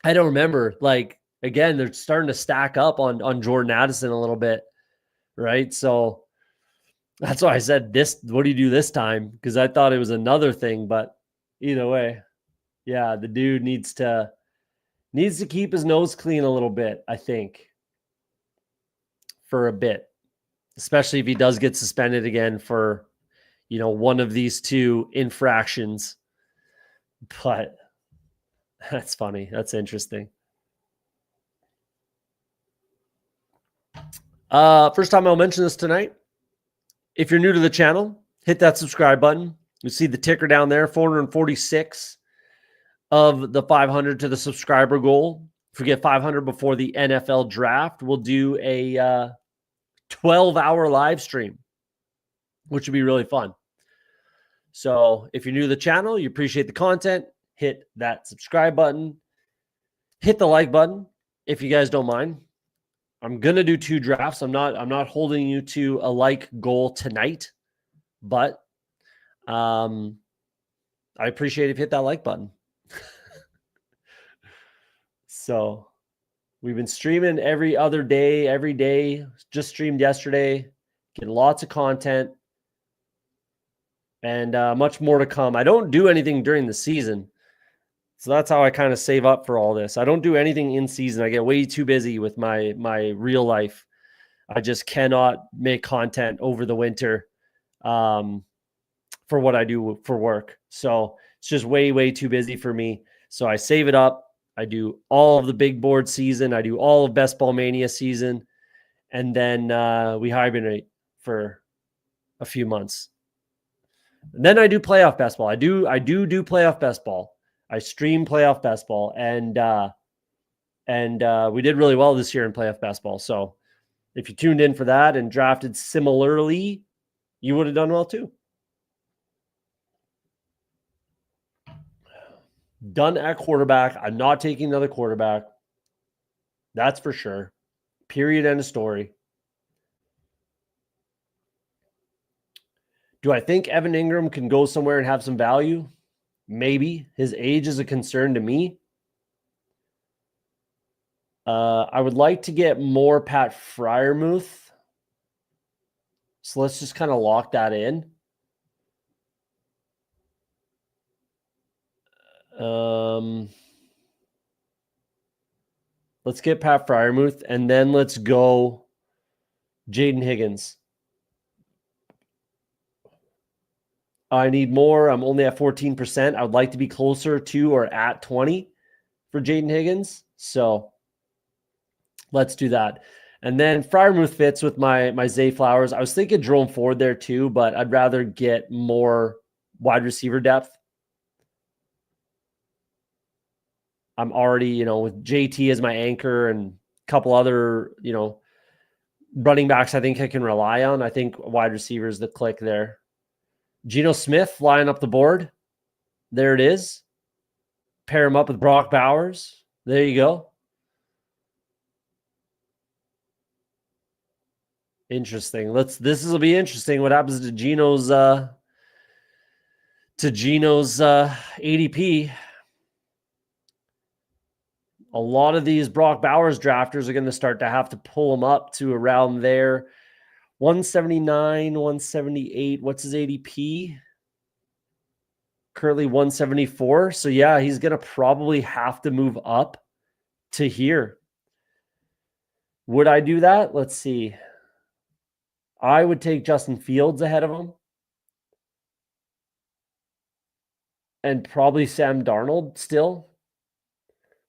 I don't remember. Like again, they're starting to stack up on Jordan Addison a little bit, right? So that's why I said this. What do you do this time? Because I thought it was another thing, but either way, yeah, the dude needs to keep his nose clean a little bit, I think, for a bit, especially if he does get suspended again for, one of these two infractions. But that's funny. That's interesting. First time I'll mention this tonight. If you're new to the channel, hit that subscribe button. You see the ticker down there, 446 of the 500 to the subscriber goal. If we get 500 before the NFL draft, we'll do a 12-hour live stream, which would be really fun. So if you're new to the channel, you appreciate the content, hit that subscribe button. hit the like button if you guys don't mind. I'm going to do 2 drafts. I'm not holding you to a like goal tonight, but I appreciate if you hit that like button. So we've been streaming every other day, every day. Just streamed yesterday. Getting lots of content and much more to come. I don't do anything during the season. So that's how I kind of save up for all this. I don't do anything in season. I get way too busy with my real life. I just cannot make content over the winter for what I do for work. So it's just way too busy for me. So I save it up. I do all of the big board season. I do all of Best Ball Mania season. And then we hibernate for a few months. And then I do playoff best ball. I do playoff best ball. I stream playoff best ball, and we did really well this year in playoff best ball. So if you tuned in for that and drafted similarly, you would have done well too. Done at quarterback. I'm not taking another quarterback. That's for sure. Period. End of story. Do I think Evan Ingram can go somewhere and have some value? Maybe. His age is a concern to me. I would like to get more Pat Freiermuth. So let's just kind of lock that in. Let's get Pat Freiermuth, and then let's go Jaden Higgins. I need more. I'm only at 14%. I would like to be closer to or at 20 for Jaden Higgins. So let's do that. And then Freiermuth fits with my Zay Flowers. I was thinking Jerome Ford there too, but I'd rather get more wide receiver depth. I'm already, with JT as my anchor and a couple other, running backs I think I can rely on. I think wide receiver is the click there. Geno Smith flying up the board. There it is. Pair him up with Brock Bowers. There you go. Interesting. This will be interesting. What happens to Geno's ADP? A lot of these Brock Bowers drafters are going to start to have to pull him up to around there. 179, 178. What's his ADP? Currently 174. So yeah, he's going to probably have to move up to here. Would I do that? Let's see. I would take Justin Fields ahead of him. And probably Sam Darnold still.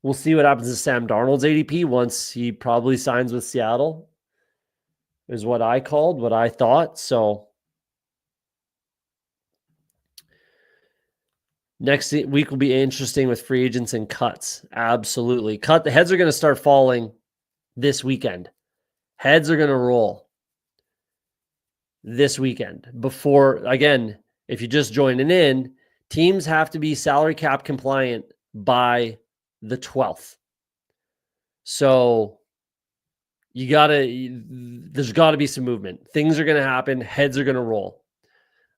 We'll see what happens to Sam Darnold's ADP once he probably signs with Seattle, is what I thought. So next week will be interesting with free agents and cuts. Absolutely. The heads are going to start falling this weekend. Heads are going to roll this weekend. Before, again, if you're just joining in, teams have to be salary cap compliant by the 12th. So there's got to be some movement. Things are going to happen. Heads are going to roll.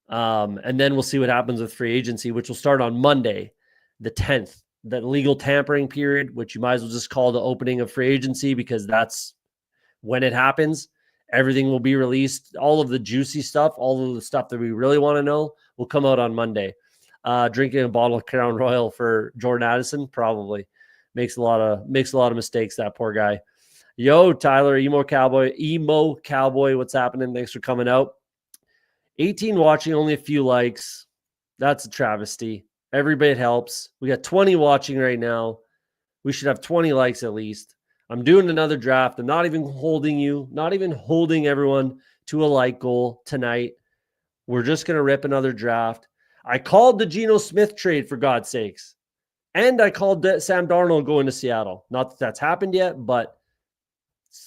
And then we'll see what happens with free agency, which will start on Monday, the 10th, the legal tampering period, which you might as well just call the opening of free agency because that's when it happens. Everything will be released. All of the juicy stuff, all of the stuff that we really want to know will come out on Monday. Drinking a bottle of Crown Royal for Jordan Addison probably makes a lot of mistakes, that poor guy. Yo, Tyler, Emo Cowboy, what's happening? Thanks for coming out. 18 watching, only a few likes. That's a travesty. Every bit helps. We got 20 watching right now. We should have 20 likes at least. I'm doing another draft. I'm not even holding everyone to a like goal tonight. We're just going to rip another draft. I called the Geno Smith trade, for God's sakes. And I called Sam Darnold going to Seattle. Not that that's happened yet, but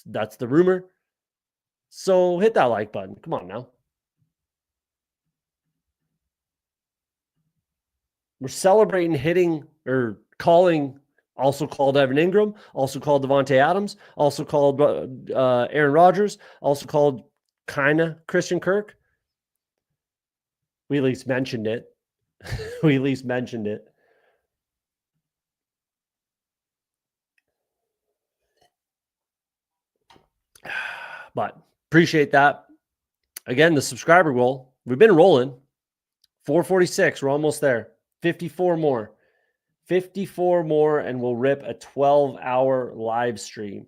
that's the rumor. So hit that like button. Come on now. We're celebrating hitting or calling Also called Evan Ingram, also called Devontae Adams, also called Aaron Rodgers, also called kind of Christian Kirk. We at least mentioned it. We at least mentioned it. But appreciate that. Again, the subscriber goal. We've been rolling. 446. We're almost there. 54 more. 54 more, and we'll rip a 12-hour live stream,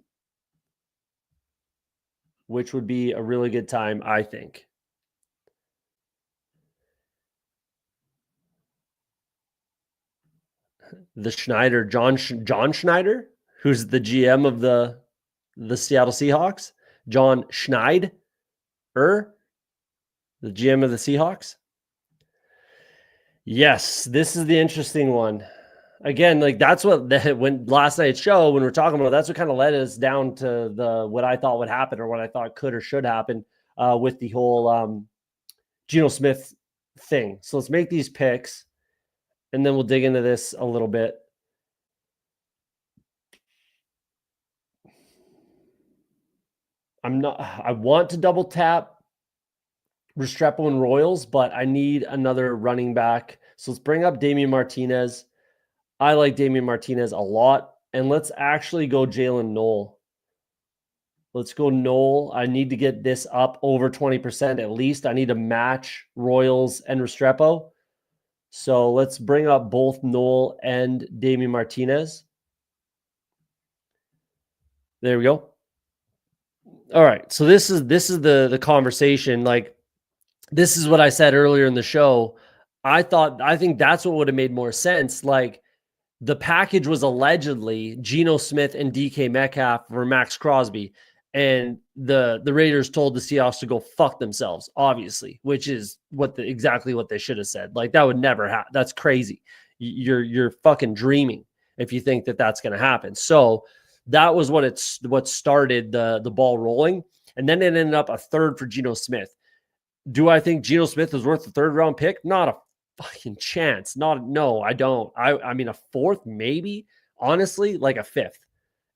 which would be a really good time, I think. The Schneider, John Schneider, who's the GM of the Seattle Seahawks, John Schneid, the GM of the Seahawks. Yes, this is the interesting one. Again, like that's what when last night's show, when we're talking about, that's what kind of led us down to the what I thought would happen or what I thought could or should happen with the whole Geno Smith thing. So let's make these picks, and then we'll dig into this a little bit. I want to double tap Restrepo and Royals, but I need another running back. So let's bring up Damian Martinez. I like Damian Martinez a lot. And let's actually go Jalen Knoll. Let's go Knoll. I need to get this up over 20% at least. I need to match Royals and Restrepo. So let's bring up both Knoll and Damian Martinez. There we go. All right. So this is the conversation. Like, this is what I said earlier in the show. I think that's what would have made more sense. Like, the package was allegedly Geno Smith and DK Metcalf for Max Crosby. And the Raiders told the Seahawks to go fuck themselves, obviously, which is exactly what they should have said. Like, that would never happen. That's crazy. You're fucking dreaming if you think that that's going to happen. So that was what started the ball rolling. And then it ended up a third for Geno Smith. Do I think Geno Smith is worth a third round pick? Not a fucking chance. No, I don't. I mean, a fourth, maybe. Honestly, like a fifth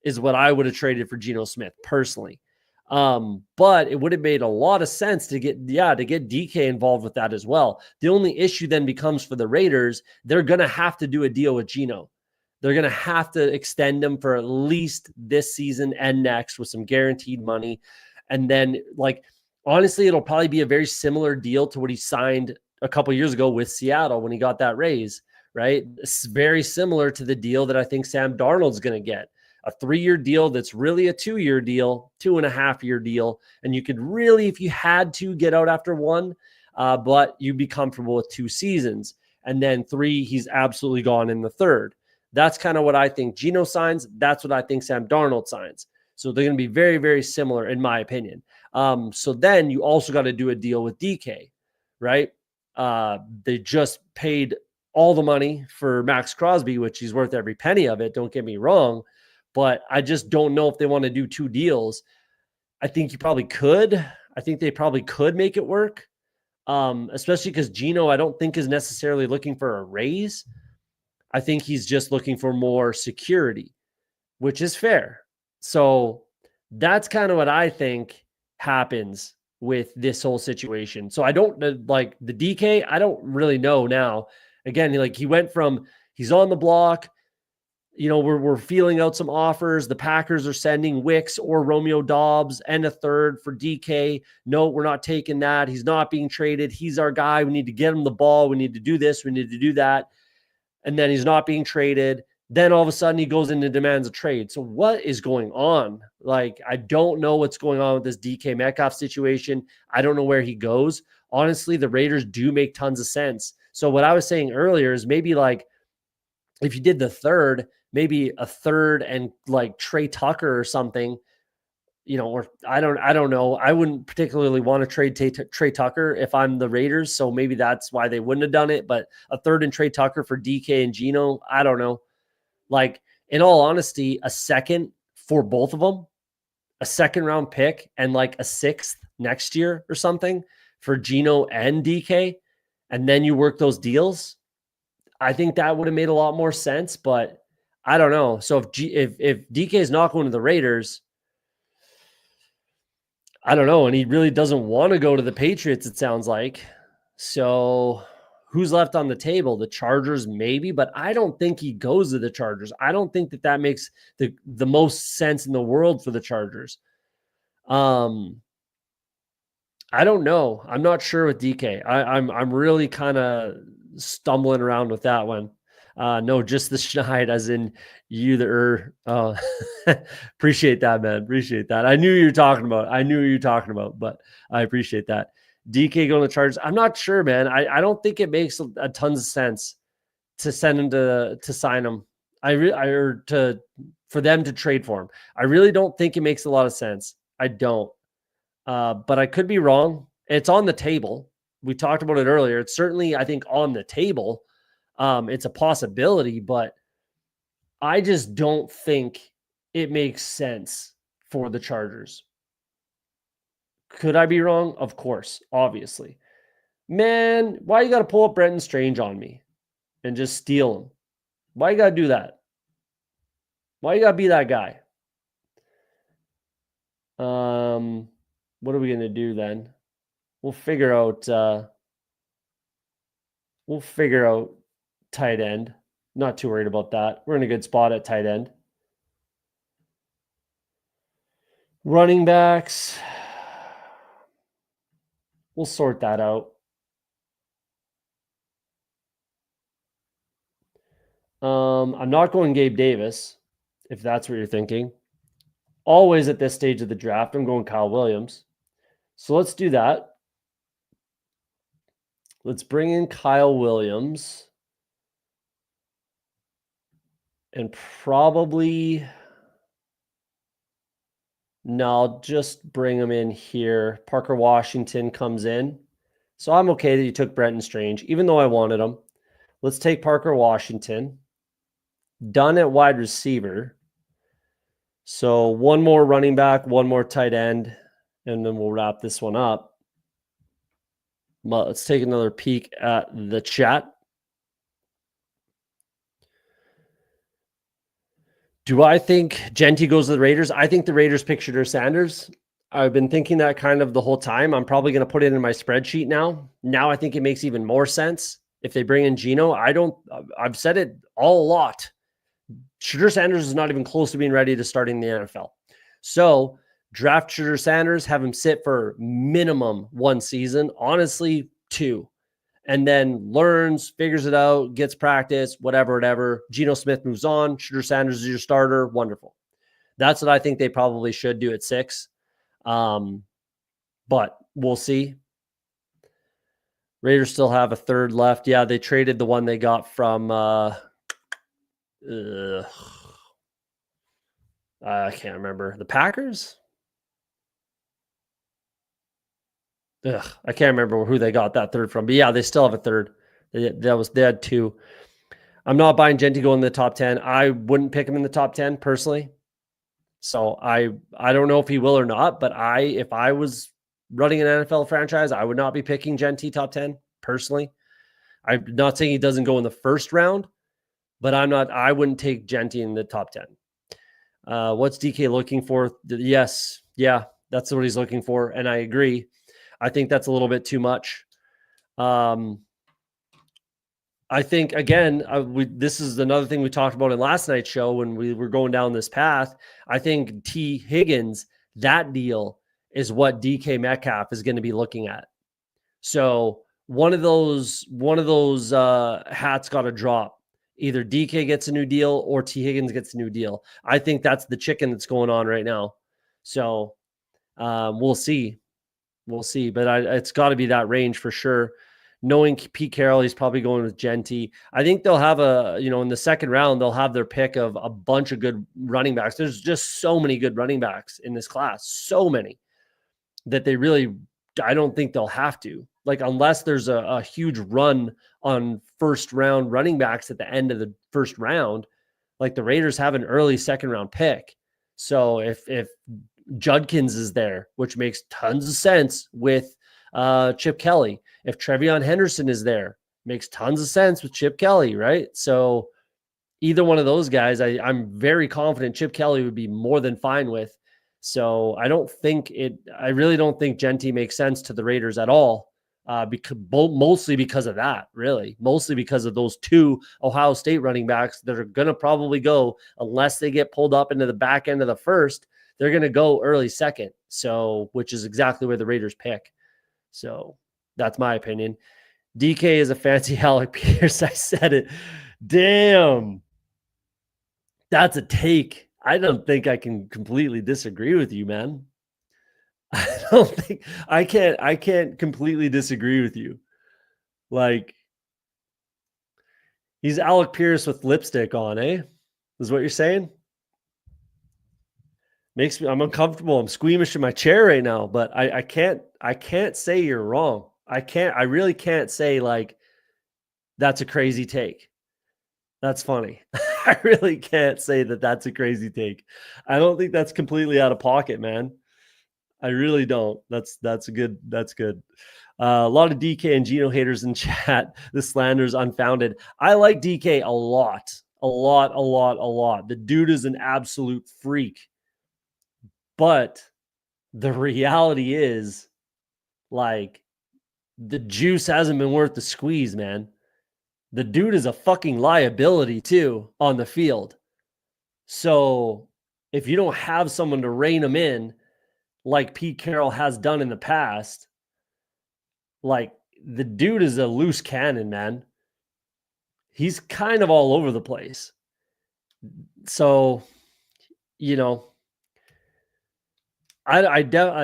is what I would have traded for Geno Smith personally. But it would have made a lot of sense to get DK involved with that as well. The only issue then becomes for the Raiders, they're going to have to do a deal with Geno. They're going to have to extend him for at least this season and next with some guaranteed money. And then, like, honestly, it'll probably be a very similar deal to what he signed a couple years ago with Seattle when he got that raise, right? It's very similar to the deal that I think Sam Darnold's going to get. A 3-year deal that's really a 2-year deal, 2.5-year deal. And you could really, if you had to, get out after one, but you'd be comfortable with 2 seasons. And then 3, he's absolutely gone in the third. That's kind of what I think Geno signs. That's what I think Sam Darnold signs. So they're going to be very, very similar in my opinion. So then you also got to do a deal with DK, right? They just paid all the money for Max Crosby, which he's worth every penny of it. Don't get me wrong. But I just don't know if they want to do 2 deals. I think you probably could. I think they probably could make it work, especially because Geno, I don't think, is necessarily looking for a raise. I think he's just looking for more security, which is fair. So that's kind of what I think happens with this whole situation. So I don't like the DK. I don't really know now. Again, he went from he's on the block. We're feeling out some offers. The Packers are sending Wicks or Romeo Dobbs and a third for DK. No, we're not taking that. He's not being traded. He's our guy. We need to get him the ball. We need to do this. We need to do that. And then he's not being traded. Then all of a sudden he goes in and demands a trade. So what is going on? Like, I don't know what's going on with this DK Metcalf situation. I don't know where he goes. Honestly, the Raiders do make tons of sense. So what I was saying earlier is maybe like if you did the third, maybe a third and like Trey Tucker or something, or I don't know. I wouldn't particularly want to trade Trey Tucker if I'm the Raiders. So maybe that's why they wouldn't have done it. But a third and Trey Tucker for DK and Geno, I don't know. Like, in all honesty, a second for both of them, a second round pick and like a 6th next year or something for Geno and DK. And then you work those deals. I think that would have made a lot more sense, but I don't know. So if DK is not going to the Raiders, I don't know. And he really doesn't want to go to the Patriots, it sounds like. So who's left on the table? The Chargers, maybe, but I don't think he goes to the Chargers. I don't think that makes the most sense in the world for the Chargers. I don't know. I'm not sure with DK. I'm really kind of stumbling around with that one. No, just the Schneid, as in you the appreciate that, man. Appreciate that. I knew you were talking about, but I appreciate that. DK going to Chargers. I'm not sure, man. I don't think it makes a tons of sense to send him to sign him. For them to trade for him. I really don't think it makes a lot of sense. I don't. But I could be wrong. It's on the table. We talked about it earlier. It's certainly, I think, on the table. It's a possibility, but I just don't think it makes sense for the Chargers. Could I be wrong? Of course, obviously. Man, why you got to pull up Brenton Strange on me and just steal him? Why you got to do that? Why you got to be that guy? What are we going to do then? We'll figure out tight end. Not too worried about that. We're in a good spot at tight end. Running backs. We'll sort that out. I'm not going Gabe Davis, if that's what you're thinking. Always at this stage of the draft, I'm going Kyle Williams. So let's do that. Let's bring in Kyle Williams. And probably... No, I'll just bring him in here. Parker Washington comes in. So I'm okay that you took Brenton Strange, even though I wanted him. Let's take Parker Washington. Done at wide receiver. So one more running back, one more tight end, and then we'll wrap this one up. Let's take another peek at the chat. Do I think Genty goes to the Raiders? I think the Raiders pick Shedeur Sanders. I've been thinking that kind of the whole time. I'm probably going to put it in my spreadsheet now. Now I think it makes even more sense if they bring in Geno. I've said it all a lot. Shedeur Sanders is not even close to being ready to start in the NFL. So draft Shedeur Sanders, have him sit for minimum 1 season, honestly 2. And then learns, figures it out, gets practice, whatever. Geno Smith moves on. Shedeur Sanders is your starter. Wonderful. That's what I think they probably should do at 6. But we'll see. Raiders still have a 3rd left. Yeah, they traded the one they got from I can't remember. The Packers? I can't remember who they got that 3rd from. But yeah, they still have a 3rd. They had 2. I'm not buying Genty going in the top 10. I wouldn't pick him in the top 10 personally. So I don't know if he will or not, but if I was running an NFL franchise, I would not be picking Genty top 10 personally. I'm not saying he doesn't go in the 1st round, but I wouldn't take Genty in the top 10. What's DK looking for? Yes. Yeah, that's what he's looking for. And I agree. I think that's a little bit too much. I think, again, this is another thing we talked about in last night's show when we were going down this path. I think T. Higgins, that deal is what DK Metcalf is going to be looking at. So one of those hats got to drop. Either DK gets a new deal or T. Higgins gets a new deal. I think that's the chicken that's going on right now. So we'll see. We'll see. But it's got to be that range for sure. Knowing Pete Carroll, he's probably going with Genty. I think they'll have in the 2nd round, they'll have their pick of a bunch of good running backs. There's just so many good running backs in this class. So many that I don't think they'll have to. Like, unless there's a huge run on 1st round running backs at the end of the 1st round, like the Raiders have an early 2nd round pick. So if Judkins is there, which makes tons of sense with Chip Kelly. If Trevion Henderson is there, makes tons of sense with Chip Kelly, right? So either one of those guys, I'm very confident Chip Kelly would be more than fine with. So I really don't think Genty makes sense to the Raiders at all. Mostly because of that, really. Mostly because of those two Ohio State running backs that are going to probably go, unless they get pulled up into the back end of the first, they're going to go early second. So, which is exactly where the Raiders pick. So that's my opinion. DK is a fancy Alec Pierce. I said it. Damn. That's a take. I don't think I can completely disagree with you, man. I can't completely disagree with you. Like, he's Alec Pierce with lipstick on, eh? Is what you're saying? I'm uncomfortable. I'm squeamish in my chair right now, but I can't say you're wrong. I really can't say like that's a crazy take. That's funny. I really can't say that that's a crazy take. I don't think that's completely out of pocket, man. I really don't. That's good. That's good. A lot of DK and Geno haters in chat. The slander's unfounded. I like DK a lot. A lot, a lot, a lot. The dude is an absolute freak. But the reality is, like, the juice hasn't been worth the squeeze, man. The dude is a fucking liability, too, on the field. So if you don't have someone to rein him in, like Pete Carroll has done in the past, like, the dude is a loose cannon, man. He's kind of all over the place. So, you know, I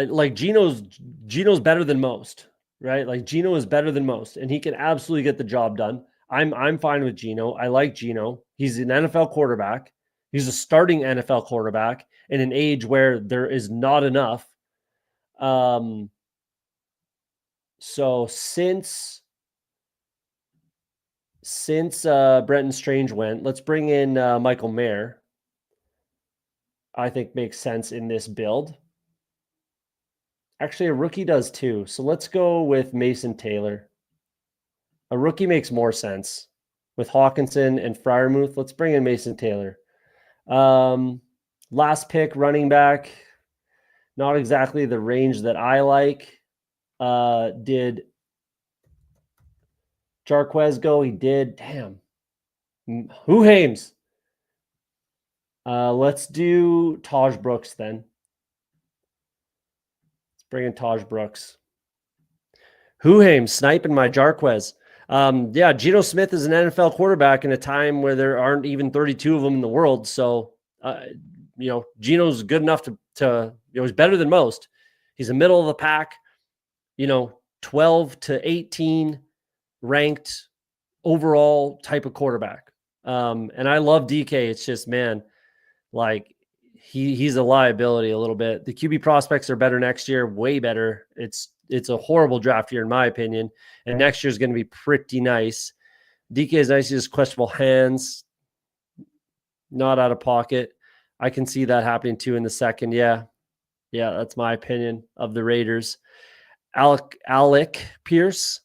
like Geno's better than most, right? Like Geno is better than most, and he can absolutely get the job done. I'm fine with Geno. I like Geno. He's an NFL quarterback. He's a starting NFL quarterback in an age where there is not enough. So since Brenton Strange went, let's bring in Michael Mayer. I think makes sense in this build. Actually, a rookie does too. So let's go with Mason Taylor. A rookie makes more sense. With Hawkinson and Freiermuth, let's bring in Mason Taylor. Last pick, running back. Not exactly the range that I like. Did Jarquez go? He did. Damn. Who Hames? Let's do Taj Brooks then. Let's bring in Taj Brooks. Who Hames sniping my Jarquez. Yeah, Geno Smith is an NFL quarterback in a time where there aren't even 32 of them in the world. So, Geno's good enough to he's better than most. He's a middle of the pack, 12 to 18 ranked overall type of quarterback. And I love DK. It's just, man, like he's a liability a little bit. The QB prospects are better next year, way better. It's a horrible draft year in my opinion, and next year is going to be pretty nice. DK is nice. He has questionable hands, not out of pocket. I can see that happening too in the second. Yeah, that's my opinion of the Raiders. Alec Pierce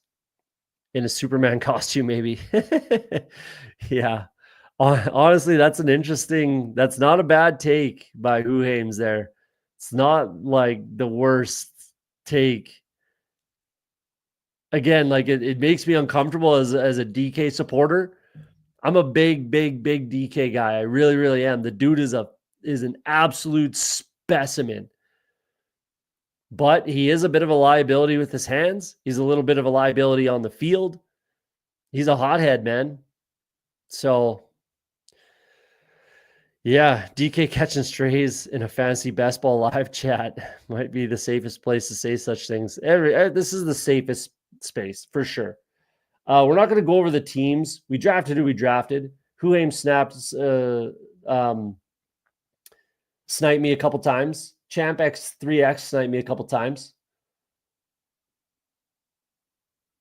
in a Superman costume, maybe. Yeah. Honestly, that's not a bad take by Who Hames there. It's not like the worst take. Again, like it makes me uncomfortable as a DK supporter. I'm a big DK guy. I really, really am. The dude is an absolute specimen. But he is a bit of a liability with his hands. He's a little bit of a liability on the field. He's a hothead, man. So, yeah, DK catching strays in a fantasy best ball live chat might be the safest place to say such things. This is the safest space for sure. We're not going to go over the teams. We drafted who we drafted. Who Aim snaps sniped me a couple times. Champ X3X sniped me a couple times.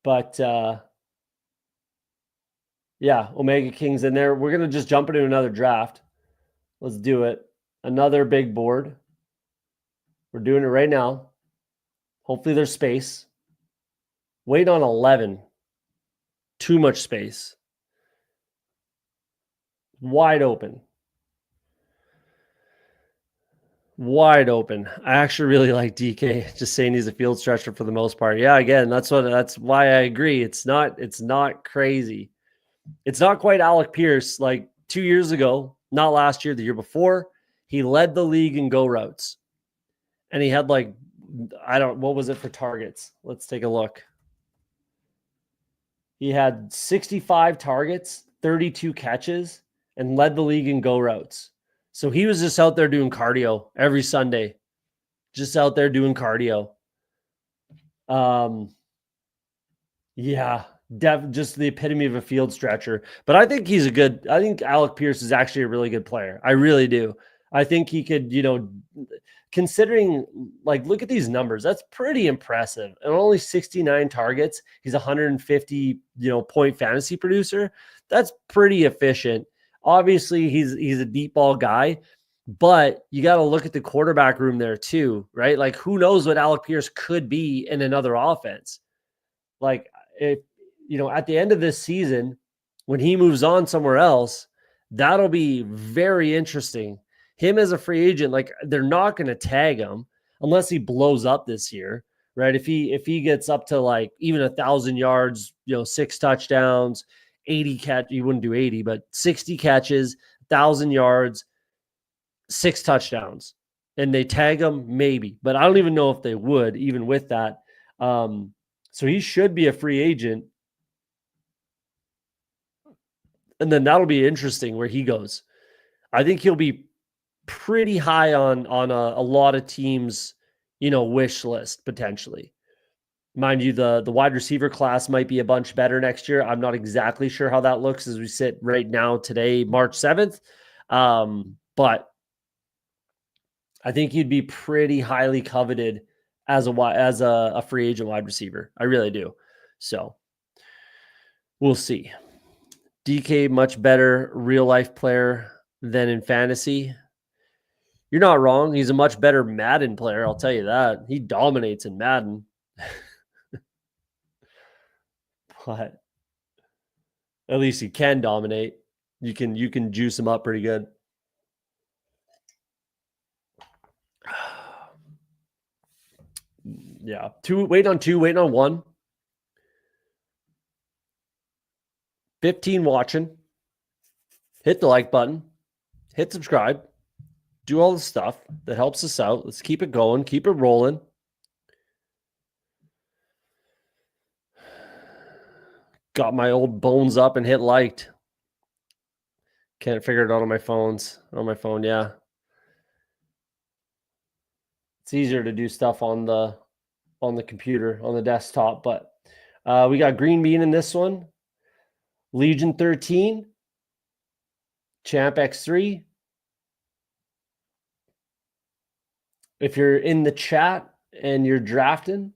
But yeah, Omega King's in there. We're going to just jump into another draft. Let's do it. Another big board. We're doing it right now. Hopefully there's space. Wait on 11. Too much space. Wide open. Wide open. I actually really like DK. Just saying he's a field stretcher for the most part. Yeah, again, that's why I agree. It's not crazy. It's not quite Alec Pierce like 2 years ago, not last year, the year before. He led the league in go routes. And he had like what was it for targets? Let's take a look. He had 65 targets, 32 catches, and led the league in go routes. So he was just out there doing cardio every Sunday, just out there doing cardio. Yeah, just the epitome of a field stretcher. But I think I think Alec Pierce is actually a really good player. I really do. I think he could, considering like look at these numbers, that's pretty impressive. And only 69 targets. He's 150, point fantasy producer. That's pretty efficient. Obviously, he's a deep ball guy, but you got to look at the quarterback room there too, right? Like who knows what Alec Pierce could be in another offense. Like if at the end of this season, when he moves on somewhere else, that'll be very interesting. Him as a free agent, like they're not going to tag him unless he blows up this year, right? If he gets up to like even 1,000 yards, 6 touchdowns, 80 catch, you wouldn't do 80, but 60 catches, 1,000 yards, 6 touchdowns, and they tag him, maybe, but I don't even know if they would, even with that. So he should be a free agent. And then that'll be interesting where he goes. I think he'll be pretty high on a lot of teams, wish list potentially. Mind you, the wide receiver class might be a bunch better next year. I'm not exactly sure how that looks as we sit right now today, March 7th. But I think he'd be pretty highly coveted as a free agent wide receiver. I really do. So we'll see. DK, much better real life player than in fantasy. You're not wrong. He's a much better Madden player. I'll tell you that. He dominates in Madden. But at least he can dominate. You can juice him up pretty good. Yeah. Waiting on 1. 15 watching. Hit the like button. Hit subscribe. Do all the stuff that helps us out. Let's keep it going. Keep it rolling. Got my old bones up and hit liked. Can't figure it out on my phones. On my phone, yeah. It's easier to do stuff on the computer, on the desktop, but we got Green Bean in this one. Legion 13. Champ X3. If you're in the chat and you're drafting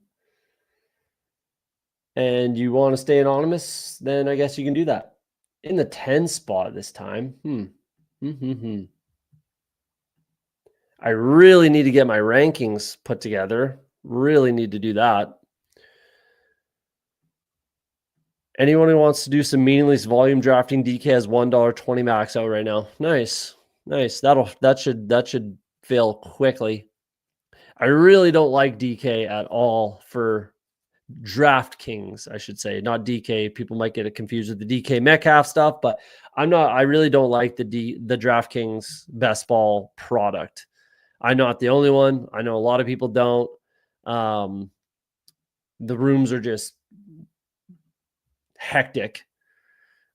and you want to stay anonymous, then I guess you can do that. In the 10 spot this time. I really need to get my rankings put together. Really need to do that. Anyone who wants to do some meaningless volume drafting, DK has $1.20 max out right now. Nice. That should fail quickly. I really don't like DK at all for DraftKings, I should say, not DK. People might get it confused with the DK Metcalf stuff, but I really don't like the DraftKings Best Ball product. I'm not the only one. I know a lot of people don't. The rooms are just hectic.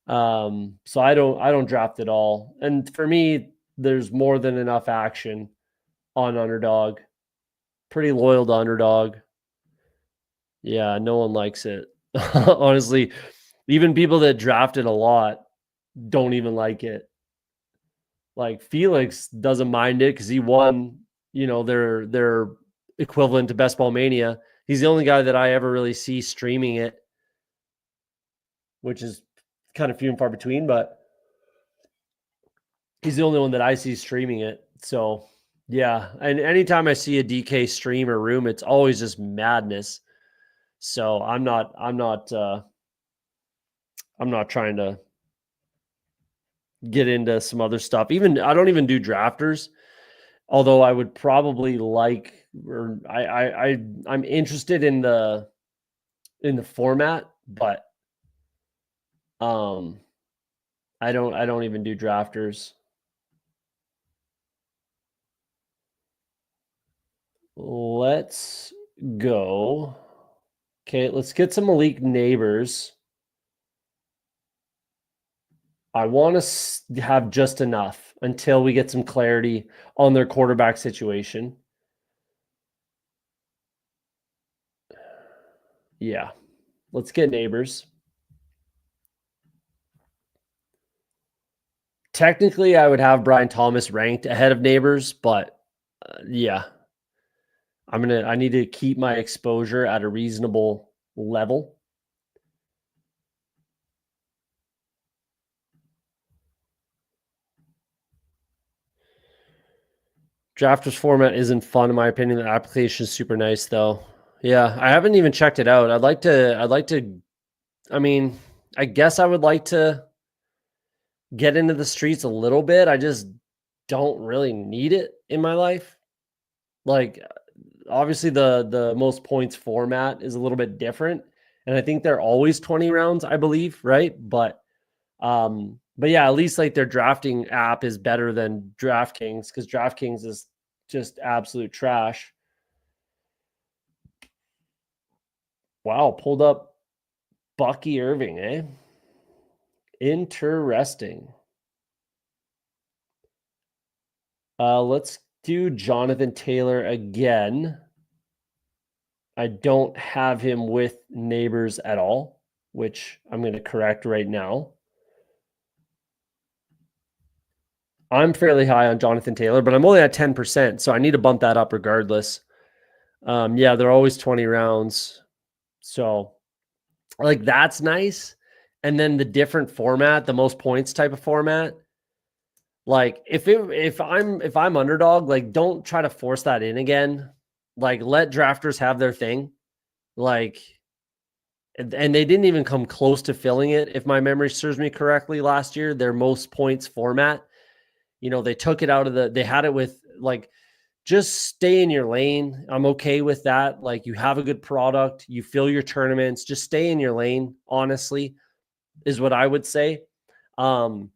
So I don't draft at all. And for me, there's more than enough action on Underdog. Pretty loyal to Underdog. Yeah, no one likes it. Honestly, even people that drafted a lot don't even like it. Like Felix doesn't mind it because he won, their equivalent to Best Ball Mania. He's the only guy that I ever really see streaming it, which is kind of few and far between, but he's the only one that I see streaming it. So yeah. And anytime I see a DK stream or room, it's always just madness. So I'm not trying to, get into some other stuff. Even I don't even do drafters, although I would probably like, or I'm interested in the format, but I don't even do drafters. Let's go. Okay, let's get some Malik Neighbors. I want to have just enough until we get some clarity on their quarterback situation. Yeah, let's get Neighbors. Technically, I would have Brian Thomas ranked ahead of Neighbors, but yeah, I need to keep my exposure at a reasonable level. Drafters format isn't fun in my opinion. The application is super nice though. Yeah, I haven't even checked it out. I'd like to I mean, I guess I would like to get into the streets a little bit. I just don't really need it in my life. Like obviously the most points format is a little bit different, and I think they're always 20 rounds, I believe, right? But yeah, at least like their drafting app is better than DraftKings, because DraftKings is just absolute trash. Wow, pulled up Bucky Irving, eh? Interesting. Let's do Jonathan Taylor again. I don't have him with Neighbors at all, which I'm going to correct right now. I'm fairly high on Jonathan Taylor, but I'm only at 10%, so I need to bump that up regardless. Yeah, they're always 20 rounds. So like that's nice. And then the different format, the most points type of format. Like if I'm underdog, like don't try to force that in again. Like let drafters have their thing. Like and they didn't even come close to filling it, if my memory serves me correctly, last year, their most points format. They took it out of they had it with like, just stay in your lane. I'm okay with that. Like you have a good product, you fill your tournaments, just stay in your lane, honestly, is what I would say. Like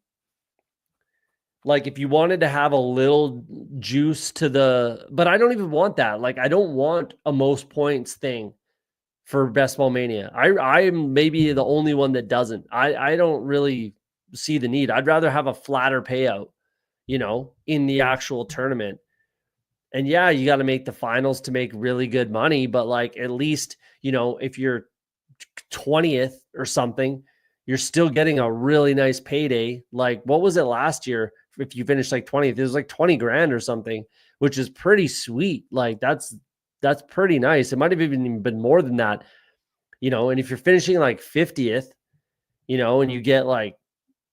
if you wanted to have a little juice to but I don't even want that. Like I don't want a most points thing for Best Ball Mania. I'm maybe the only one that doesn't. I don't really see the need. I'd rather have a flatter payout, in the actual tournament. And yeah, you got to make the finals to make really good money, but like at least, if you're 20th or something, you're still getting a really nice payday. Like what was it last year? If you finished like 20th, it was like 20 grand or something, which is pretty sweet. Like that's pretty nice. It might have even been more than that, and if you're finishing like 50th, and you get like,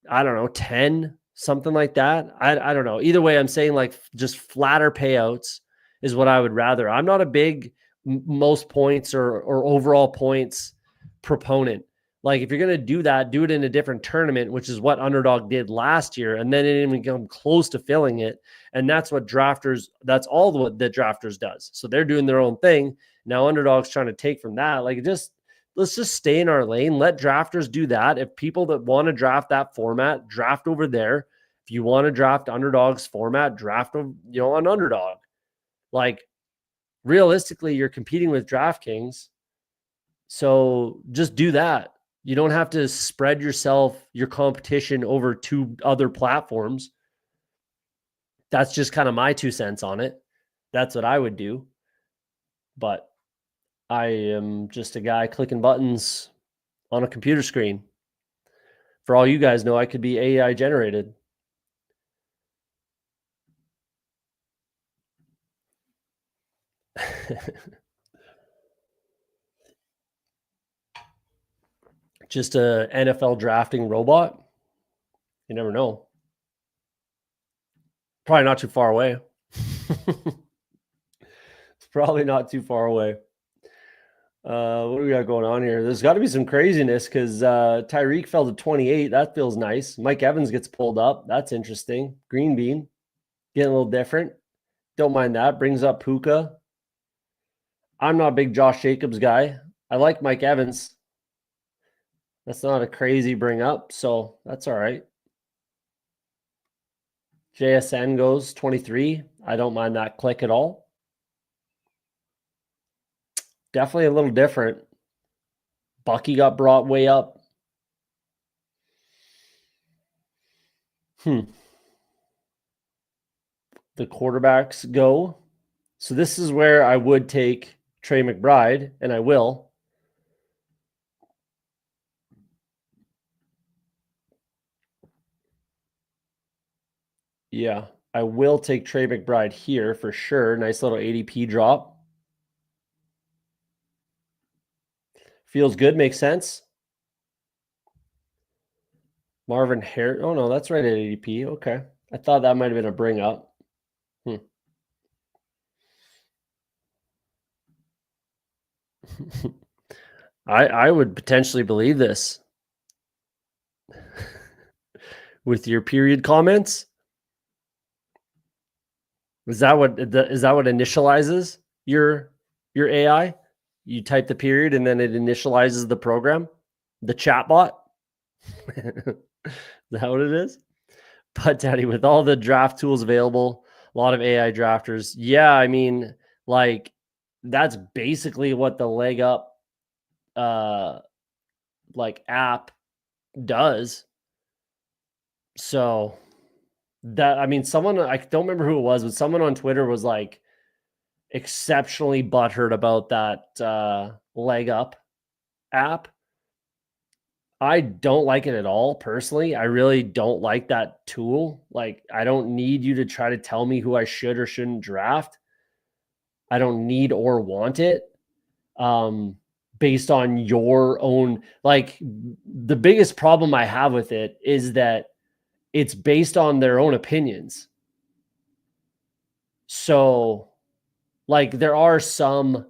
I don't know, 10, something like that. I don't know. Either way, I'm saying like just flatter payouts is what I would rather. I'm not a big most points or overall points proponent. Like if you're going to do that, do it in a different tournament, which is what Underdog did last year. And then it didn't even come close to filling it. And that's what that's all what the drafters does. So they're doing their own thing. Now Underdog's trying to take from that. Like let's just stay in our lane. Let drafters do that. If people that want to draft that format, draft over there. If you want to draft Underdog's format, draft on Underdog. Like realistically, you're competing with DraftKings. So just do that. You don't have to spread your competition over 2 other platforms. That's just kind of my 2 cents on it. That's what I would do. But I am just a guy clicking buttons on a computer screen. For all you guys know, I could be AI generated. Just a NFL drafting robot. You never know. Probably not too far away. It's probably not too far away. What do we got going on here? There's got to be some craziness because Tyreek fell to 28. That feels nice. Mike Evans gets pulled up. That's interesting. Green Bean getting a little different. Don't mind that. Brings up Puka. I'm not a big Josh Jacobs guy. I like Mike Evans. That's not a crazy bring up, so that's all right. JSN goes 23. I don't mind that click at all. Definitely a little different. Bucky got brought way up. The quarterbacks go. So this is where I would take Trey McBride, and I will. Yeah, I will take Trey McBride here for sure. Nice little ADP drop. Feels good, makes sense. Marvin Harris. Oh, no, that's right at ADP. Okay. I thought that might have been a bring up. I would potentially believe this. With your period comments? Is that what initializes your AI? You type the period and then it initializes the program, the chatbot. Is that what it is? But Daddy, with all the draft tools available, a lot of AI drafters. Yeah, I mean, like that's basically what the leg up like app does. So that, I mean, someone, I don't remember who it was, but someone on Twitter was like exceptionally butthurt about that leg up app. I don't like it at all personally. I really don't like that tool. Like, I don't need you to try to tell me who I should or shouldn't draft. I don't need or want it. Based on your own, like, the biggest problem I have with it is that it's based on their own opinions. So, like, there are some,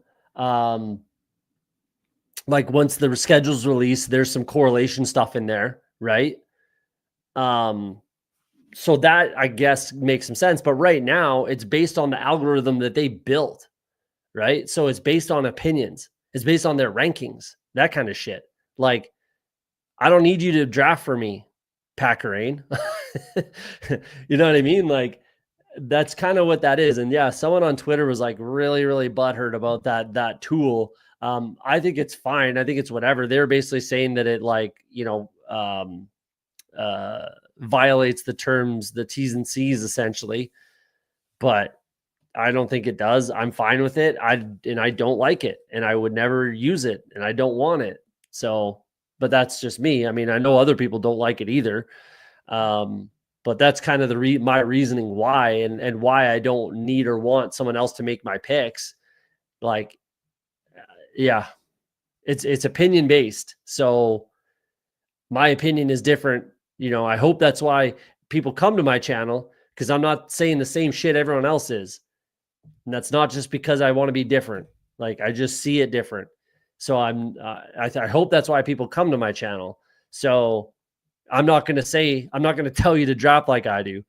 like, once the schedule's released, there's some correlation stuff in there, right? So that, I guess, makes some sense. But right now, it's based on the algorithm that they built, right? So it's based on opinions. It's based on their rankings, that kind of shit. Like, I don't need you to draft for me, Packerain. You know what I mean? Like, that's kind of what that is. And yeah, someone on Twitter was like really, really butthurt about that tool. I think it's fine. I think it's whatever. They're basically saying that it, like, violates the terms, the T's and C's essentially. But I don't think it does. I'm fine with it. I don't like it, and I would never use it, and I don't want it. So, but that's just me. I mean, I know other people don't like it either. But that's kind of my reasoning why, and why I don't need or want someone else to make my picks. Like, yeah, it's opinion based. So my opinion is different. I hope that's why people come to my channel, because I'm not saying the same shit everyone else is. And that's not just because I want to be different. Like, I just see it different. So I hope that's why people come to my channel. So I'm not going to tell you to draft like I do.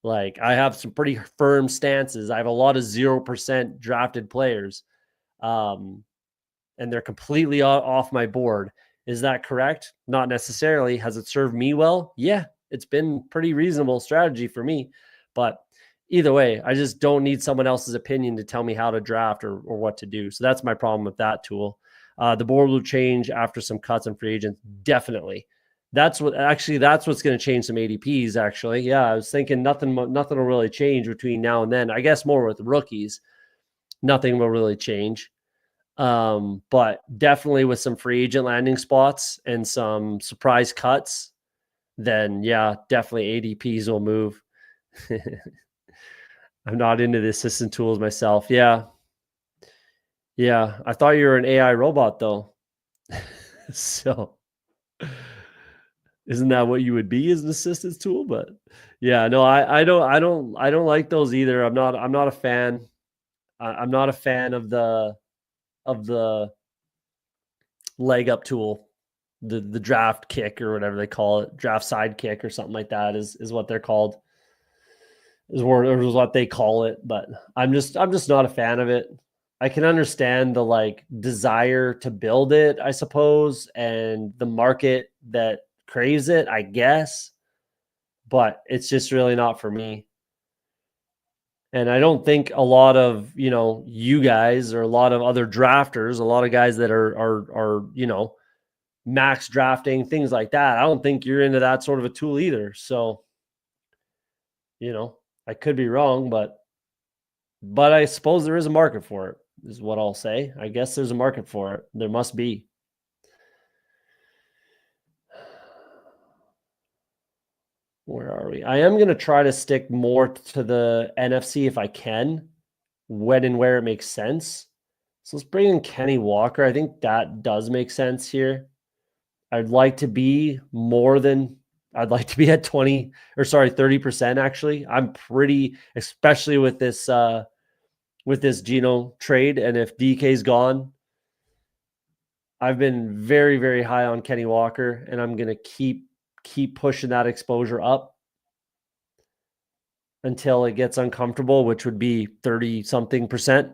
Like, I have some pretty firm stances. I have a lot of 0% drafted players. And they're completely off my board. Is that correct? Not necessarily. Has it served me well? Yeah, it's been pretty reasonable strategy for me. But either way, I just don't need someone else's opinion to tell me how to draft or what to do. So that's my problem with that tool. The board will change after some cuts and free agents. Definitely. That's what's going to change some ADPs, actually. Yeah, I was thinking nothing will really change between now and then. I guess more with rookies. Nothing will really change. But definitely with some free agent landing spots and some surprise cuts, then yeah, definitely ADPs will move. I'm not into the assistant tools myself. Yeah. Yeah. I thought you were an AI robot though. So isn't that what you would be as an assistance tool? But yeah, no, I don't like those either. I'm not a fan. I'm not a fan of the leg up tool, the draft kick or whatever they call it, draft side kick or something like that is what they're called. Is what they call it, but I'm just not a fan of it. I can understand the like desire to build it, I suppose, and the market that craves it, I guess, but it's just really not for me. And I don't think a lot of, you guys or a lot of other drafters, a lot of guys that are, max drafting, things like that. I don't think you're into that sort of a tool either. So, I could be wrong, but I suppose there is a market for it, is what I'll say. I guess there's a market for it. There must be. Where are we? I am going to try to stick more to the NFC if I can, when and where it makes sense. So let's bring in Kenny Walker. I think that does make sense here. I'd like to be at 30% actually. I'm pretty, especially with this Geno trade. And if DK's gone, I've been very, very high on Kenny Walker, and I'm going to keep pushing that exposure up until it gets uncomfortable, which would be 30 something percent.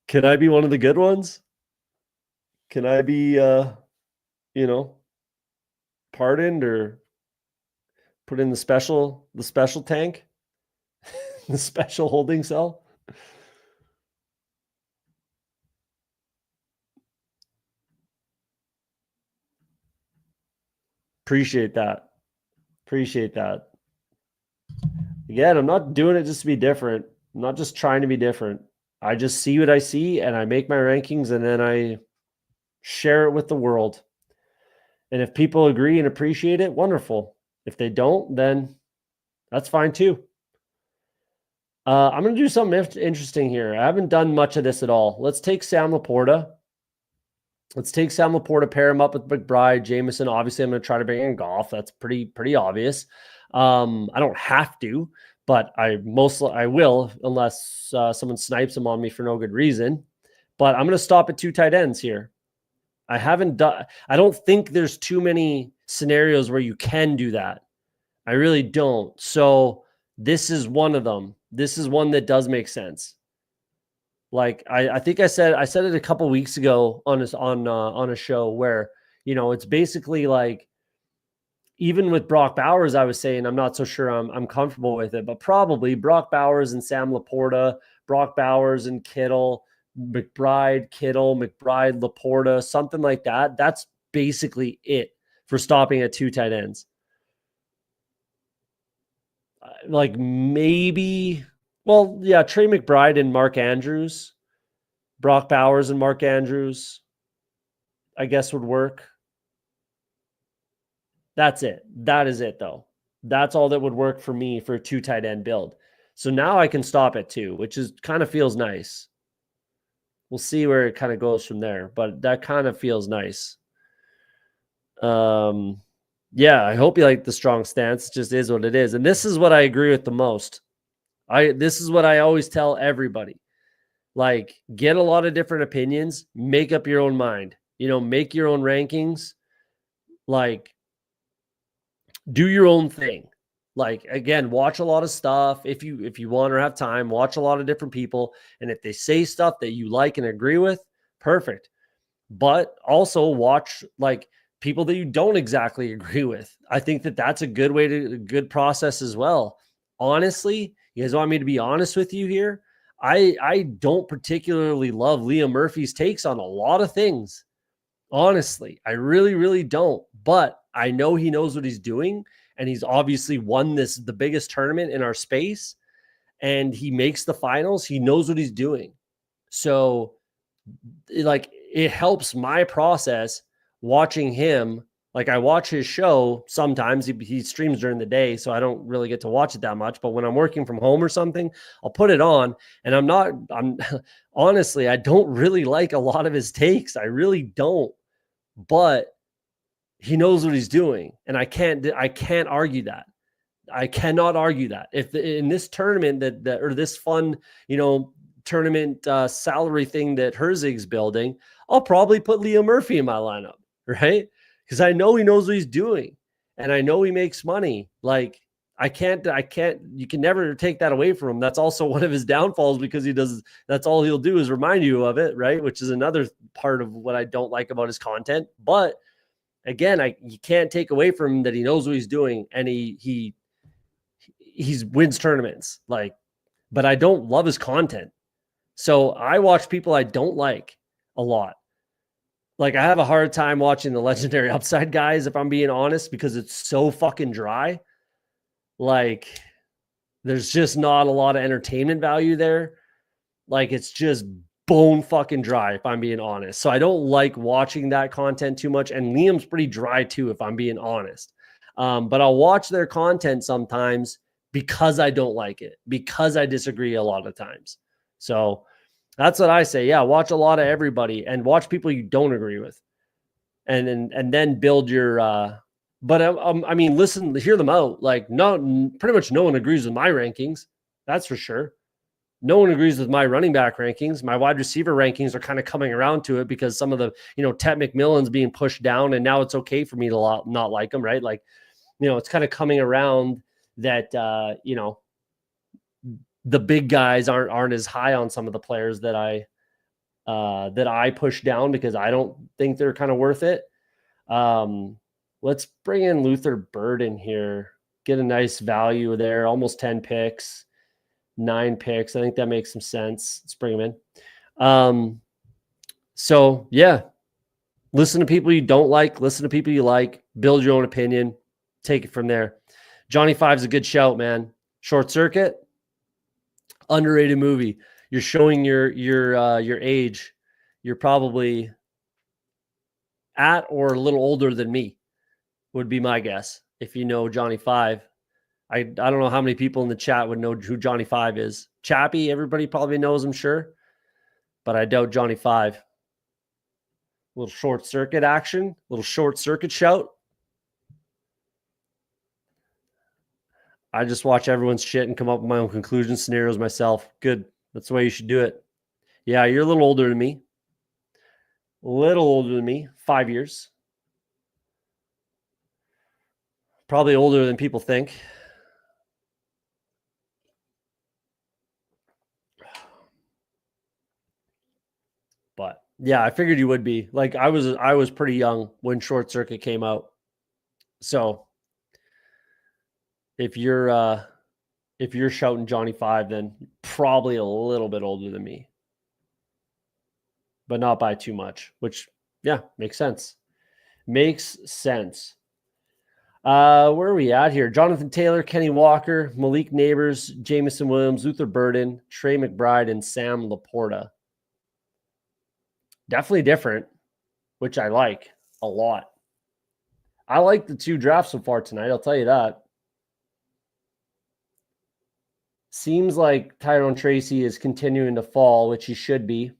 Can I be one of the good ones? Can I be, pardoned or put in the special tank, the special holding cell? Appreciate that. Again, I'm not doing it just to be different. I'm not just trying to be different. I just see what I see and I make my rankings and then I share it with the world. And if people agree and appreciate it, wonderful. If they don't, then that's fine too. I'm going to do something interesting here. I haven't done much of this at all. Let's take Sam Laporta. Pair him up with McBride, Jameson. Obviously, I'm going to try to bring in Goff. That's pretty obvious. I don't have to, but I will unless someone snipes him on me for no good reason. But I'm going to stop at 2 tight ends here. I don't think there's too many scenarios where you can do that. I really don't. So this is one of them. This is one that does make sense. Like I think I said it a couple weeks ago on a show where, it's basically like, even with Brock Bowers, I was saying I'm not so sure I'm comfortable with it, but probably Brock Bowers and Sam Laporta, Brock Bowers and Kittle, McBride, Laporta, something like that. That's basically it for stopping at 2 tight ends. Like maybe, Trey McBride and Mark Andrews, Brock Bowers and Mark Andrews, I guess would work. That's it. That is it, though. That's all that would work for me for a 2 tight end build. So now I can stop at 2, which is kind of feels nice. We'll see where it kind of goes from there, but that kind of feels nice. Yeah, I hope you like the strong stance. It just is what it is. And this is what I agree with the most. This is what I always tell everybody. Like, get a lot of different opinions, make up your own mind. Make your own rankings. Like, do your own thing. Like, again, watch a lot of stuff. If you want or have time, watch a lot of different people. And if they say stuff that you like and agree with, perfect. But also watch like people that you don't exactly agree with. I think that's a good process as well. Honestly, you guys want me to be honest with you here? I don't particularly love Liam Murphy's takes on a lot of things. Honestly, I really, really don't. But I know he knows what he's doing, and he's obviously won the biggest tournament in our space, and he makes the finals. He knows what he's doing. So, like, it helps my process watching him. Like, I watch his show sometimes. He streams during the day, so I don't really get to watch it that much. But when I'm working from home or something, I'll put it on, and I'm honestly, I don't really like a lot of his takes. I really don't. but he knows what he's doing. And I can't argue that. I cannot argue that. If in this tournament that or this fun, tournament salary thing that Herzig's building, I'll probably put Leo Murphy in my lineup, right? Because I know he knows what he's doing, and I know he makes money. Like I can't. You can never take that away from him. That's also one of his downfalls because he does. That's all he'll do is remind you of it, right? Which is another part of what I don't like about his content. But again, you can't take away from him that he knows what he's doing, and he wins tournaments. Like, but I don't love his content. So I watch people I don't like a lot. Like I have a hard time watching the legendary upside guys, if I'm being honest, because it's so fucking dry. Like there's just not a lot of entertainment value there. Like it's just bone fucking dry, if I'm being honest. So I don't like watching that content too much. And Liam's pretty dry too, if I'm being honest. But I'll watch their content sometimes because I don't like it, because I disagree a lot of times. So that's what I say. Yeah, watch a lot of everybody and watch people you don't agree with, and then build your. But I mean, listen, hear them out. Like, no, pretty much no one agrees with my rankings. That's for sure. No one agrees with my running back rankings. My wide receiver rankings are kind of coming around to it because some of the, Ted McMillan's being pushed down, and now it's okay for me to not like him, right? Like, it's kind of coming around that the big guys aren't as high on some of the players that I push down because I don't think they're kind of worth it. Let's bring in Luther Bird in here, get a nice value there, almost 10 picks, 9 picks. I think that makes some sense. Let's bring him in. So yeah, listen to people you don't like, listen to people you like, build your own opinion, take it from there. Johnny Five's a good shout, man. Short Circuit, underrated movie. You're showing your age. You're probably at or a little older than me, would be my guess. If you know Johnny Five, I don't know how many people in the chat would know who Johnny Five is. Chappie, everybody probably knows, I'm sure, but I doubt Johnny Five. Little Short Circuit action, little Short Circuit shout. I just watch everyone's shit and come up with my own conclusion scenarios myself. Good. That's the way you should do it. Yeah, you're a little older than me. A little older than me. 5 years. Probably older than people think. But yeah, I figured you would be. Like I was pretty young when Short Circuit came out. So if you're shouting Johnny Five, then probably a little bit older than me. But not by too much, which yeah, makes sense. Makes sense. Where are we at here? Jonathan Taylor, Kenny Walker, Malik Neighbors, Jamison Williams, Luther Burden, Trey McBride, and Sam Laporta. Definitely different, which I like a lot. I like the 2 drafts so far tonight, I'll tell you that. Seems like Tyrone Tracy is continuing to fall, which he should be.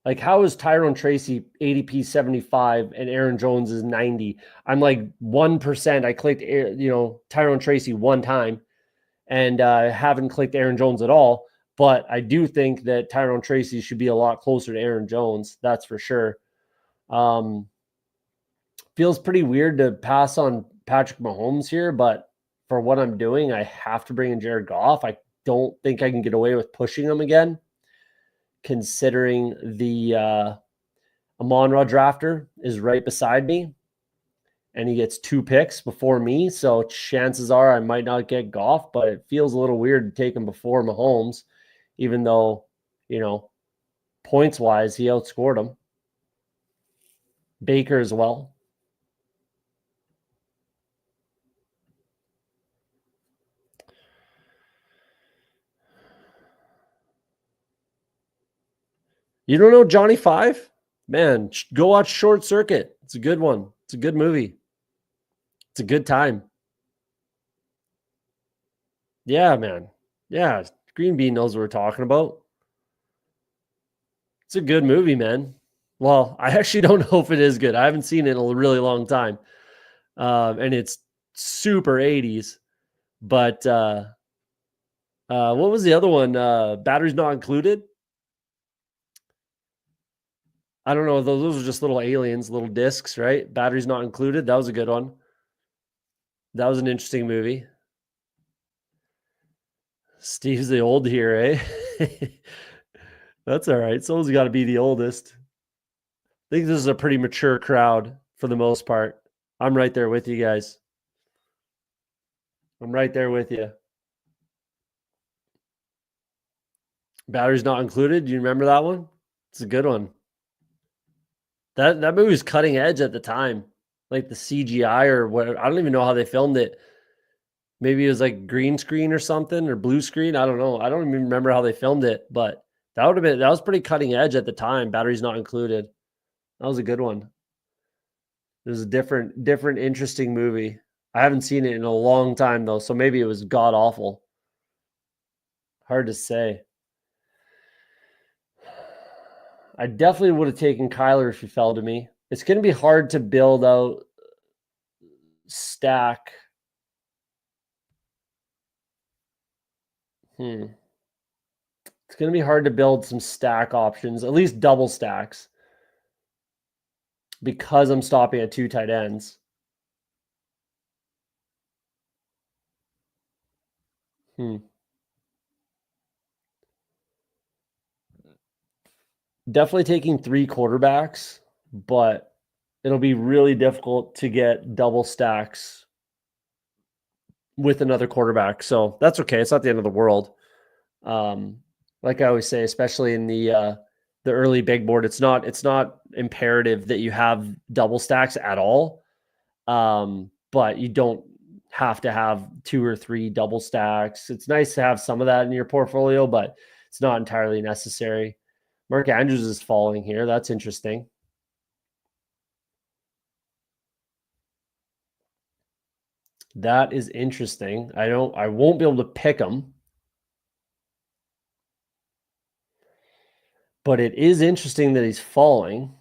Like, how is Tyrone Tracy ADP 75 and Aaron Jones is 90? I'm like 1%. I clicked, Tyrone Tracy one time and haven't clicked Aaron Jones at all. But I do think that Tyrone Tracy should be a lot closer to Aaron Jones. That's for sure. Feels pretty weird to pass on Patrick Mahomes here, but for what I'm doing, I have to bring in Jared Goff. I don't think I can get away with pushing him again, considering the Amon-Ra drafter is right beside me and he gets 2 picks before me. So chances are I might not get Goff, but it feels a little weird to take him before Mahomes, even though, points wise, he outscored him. Baker as well. You don't know Johnny Five? Man, go watch Short Circuit. It's a good one. It's a good movie. It's a good time. Yeah, man. Yeah, Green Bean knows what we're talking about. It's a good movie, man. Well, I actually don't know if it is good. I haven't seen it in a really long time. And it's super 80s. But what was the other one? Batteries Not Included. I don't know. Those are just little aliens, little discs, right? Batteries Not Included. That was a good one. That was an interesting movie. Steve's the old here, eh? That's all right. Someone's got to be the oldest. I think this is a pretty mature crowd for the most part. I'm right there with you guys. I'm right there with you. Batteries Not Included. Do you remember that one? It's a good one. That movie was cutting edge at the time. Like the CGI or what, I don't even know how they filmed it. Maybe it was like green screen or something or blue screen. I don't know. I don't even remember how they filmed it, but that was pretty cutting edge at the time. Batteries Not Included. That was a good one. It was a different, interesting movie. I haven't seen it in a long time though, so maybe it was god awful. Hard to say. I definitely would have taken Kyler if he fell to me. It's going to be hard to build out stack. It's going to be hard to build some stack options, at least double stacks, because I'm stopping at 2 tight ends. Definitely taking 3 quarterbacks, but it'll be really difficult to get double stacks with another quarterback. So that's okay. It's not the end of the world. Like I always say, especially in the early big board, it's not imperative that you have double stacks at all. But you don't have to have 2 or 3 double stacks. It's nice to have some of that in your portfolio, but it's not entirely necessary. Mark Andrews is falling here. That's interesting. That is interesting. I won't be able to pick him. But it is interesting that he's falling.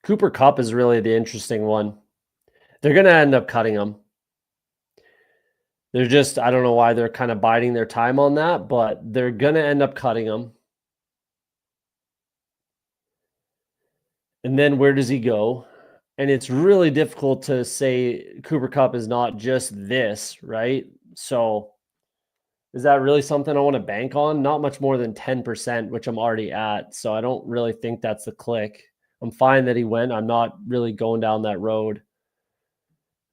Cooper Kupp is really the interesting one. They're going to end up cutting him. They're just, I don't know why they're kind of biding their time on that, but they're going to end up cutting him. And then where does he go? And it's really difficult to say Cooper Kupp is not just this, right? So is that really something I want to bank on? Not much more than 10%, which I'm already at. So I don't really think that's the click. I'm fine that he went. I'm not really going down that road.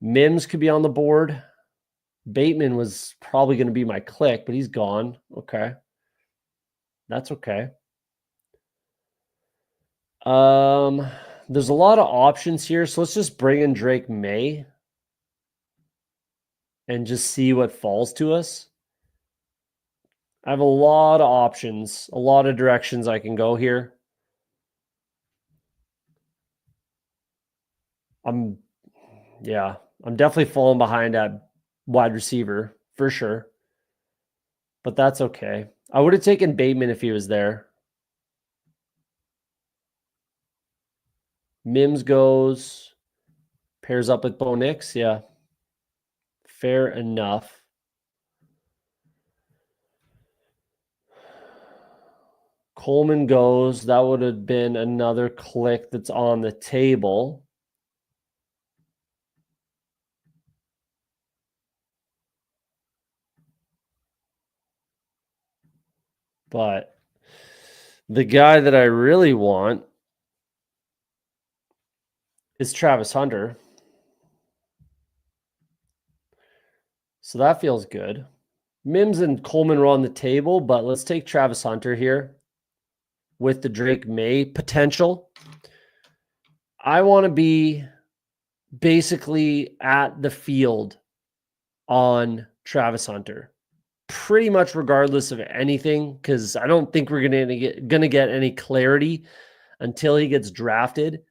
Mims could be on the board. Bateman was probably going to be my click, but he's gone. Okay. That's okay. There's a lot of options here, so let's just bring in Drake May and just see what falls to us. I have a lot of options, a lot of directions I can go here. I'm definitely falling behind at wide receiver for sure, but that's okay. I would have taken Bateman if he was there. Mims goes, pairs up with Bo Nix. Yeah, fair enough. Coleman goes. That would have been another click that's on the table. But the guy that I really want is Travis Hunter. So that feels good. Mims and Coleman were on the table, but let's take Travis Hunter here with the Drake May potential. I want to be basically at the field on Travis Hunter, pretty much regardless of anything, because I don't think we're gonna get any clarity until he gets drafted.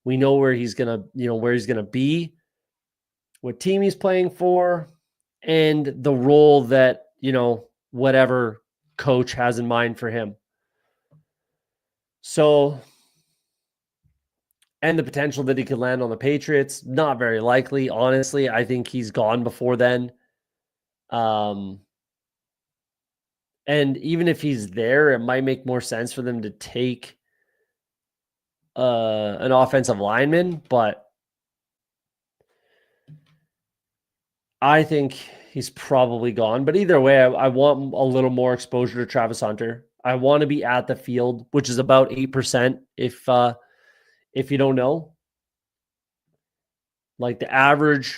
We know where he's gonna be. what team he's playing for, and the role that, whatever coach has in mind for him. So, and the potential that he could land on the Patriots, not very likely. Honestly, I think he's gone before then. And even if he's there, it might make more sense for them to take an offensive lineman, but I think he's probably gone. But either way, I want a little more exposure to Travis Hunter. I want to be at the field, which is about 8%. If you don't know, like the average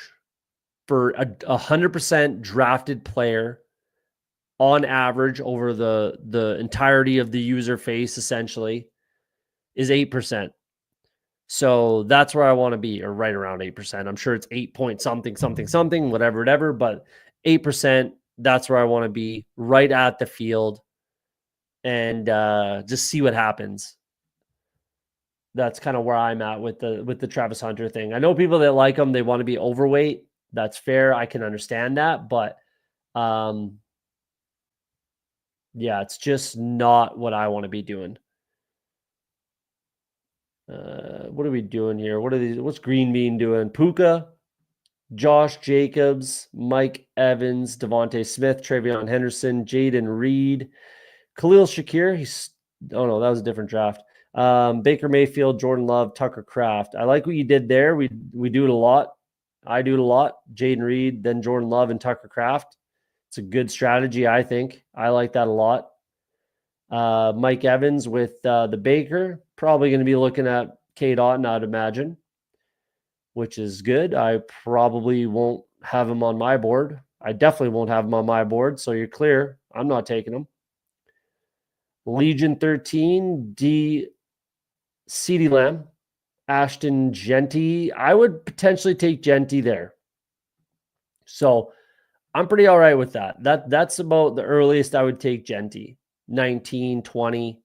for a 100% drafted player on average over the entirety of the user face essentially is 8%. So that's where I want to be, or right around 8%. I'm sure it's 8 point something, whatever, but 8%, that's where I want to be, right at the field, and just see what happens. That's kind of where I'm at with the Travis Hunter thing. I know people that like him, they want to be overweight. That's fair. I can understand that, but yeah, it's just not what I want to be doing. What are we doing here? What's Green Bean doing? Puka, Josh Jacobs, Mike Evans, Devontae Smith, Travion Henderson, Jaden Reed, Khalil Shakir. Oh no, that was a different draft. Baker Mayfield, Jordan Love, Tucker Kraft. I like what you did there. We do it a lot. I do it a lot. Jaden Reed, then Jordan Love and Tucker Kraft. It's a good strategy, I think. I like that a lot. Mike Evans with the Baker. Probably going to be looking at Kate Otten, I'd imagine, which is good. I probably won't have him on my board. I definitely won't have him on my board, so you're clear. I'm not taking him. Legion 13, CeeDee Lamb, Ashton Genty. I would potentially take Genty there. So I'm pretty all right with that. That's about the earliest I would take Genty. 19, 20,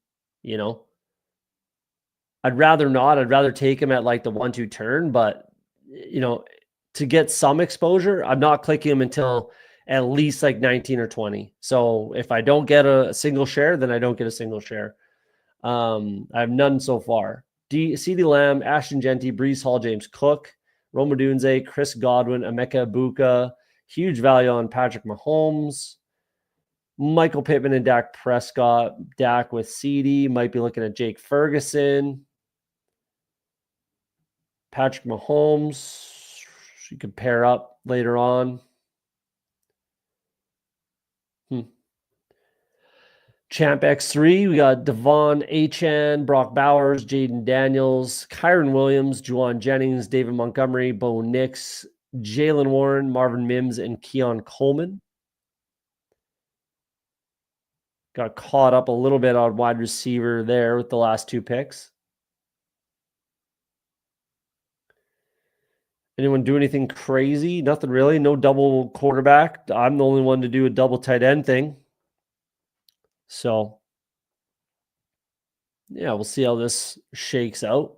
I'd rather not. I'd rather take him at like the 1-2 turn, but to get some exposure, I'm not clicking him until at least like 19 or 20. So if I don't get a single share, then I don't get a single share. I have none so far. CeeDee Lamb, Ashton Genty, Breece Hall, James Cook, Rome Odunze, Chris Godwin, Emeka Ibuka. Huge value on Patrick Mahomes. Michael Pittman and Dak Prescott. Dak with CeeDee. Might be looking at Jake Ferguson. Patrick Mahomes. You could pair up later on. Champ X3, we got Devon Achan, Brock Bowers, Jaden Daniels, Kyron Williams, Juwan Jennings, David Montgomery, Bo Nix, Jalen Warren, Marvin Mims, and Keon Coleman. Got caught up a little bit on wide receiver there with the last two picks. Anyone do anything crazy? Nothing really. No double quarterback. I'm the only one to do a double tight end thing. So, yeah, we'll see how this shakes out.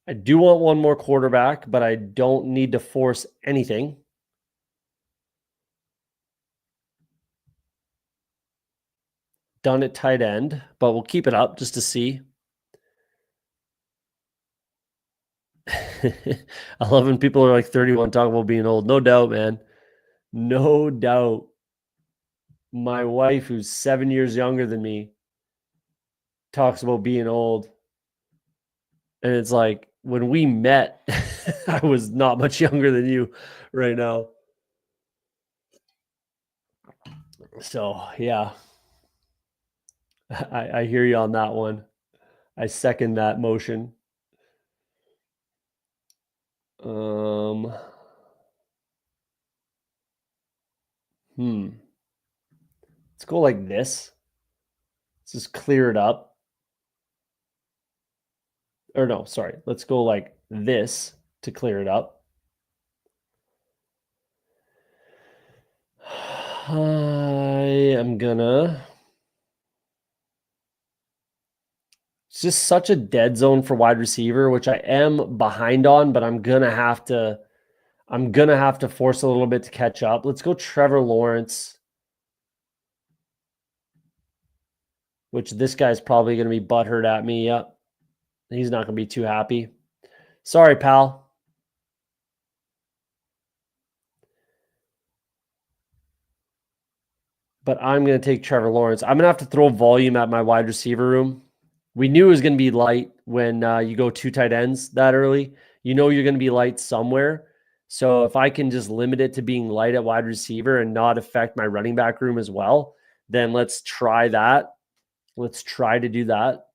I do want one more quarterback, but I don't need to force anything. Done at tight end, but we'll keep it up just to see. I love when people are like 31 talking about being old. No doubt, man. No doubt. My wife, who's 7 years younger than me, talks about being old. And it's like, when we met, I was not much younger than you right now. So, yeah. I hear you on that one. I second that motion. Let's go like this. Let's just clear it up. Or no, sorry. Let's go like this to clear it up. I am gonna... It's just such a dead zone for wide receiver, which I am behind on, but I'm gonna have to I'm going to have to force a little bit to catch up. Let's go Trevor Lawrence, which this guy's probably going to be butthurt at me. Yep. He's not going to be too happy. Sorry, pal. But I'm going to take Trevor Lawrence. I'm going to have to throw volume at my wide receiver room. We knew it was going to be light when you go 2 tight ends that early. You know you're going to be light somewhere. So if I can just limit it to being light at wide receiver and not affect my running back room as well, then let's try that. Let's try to do that.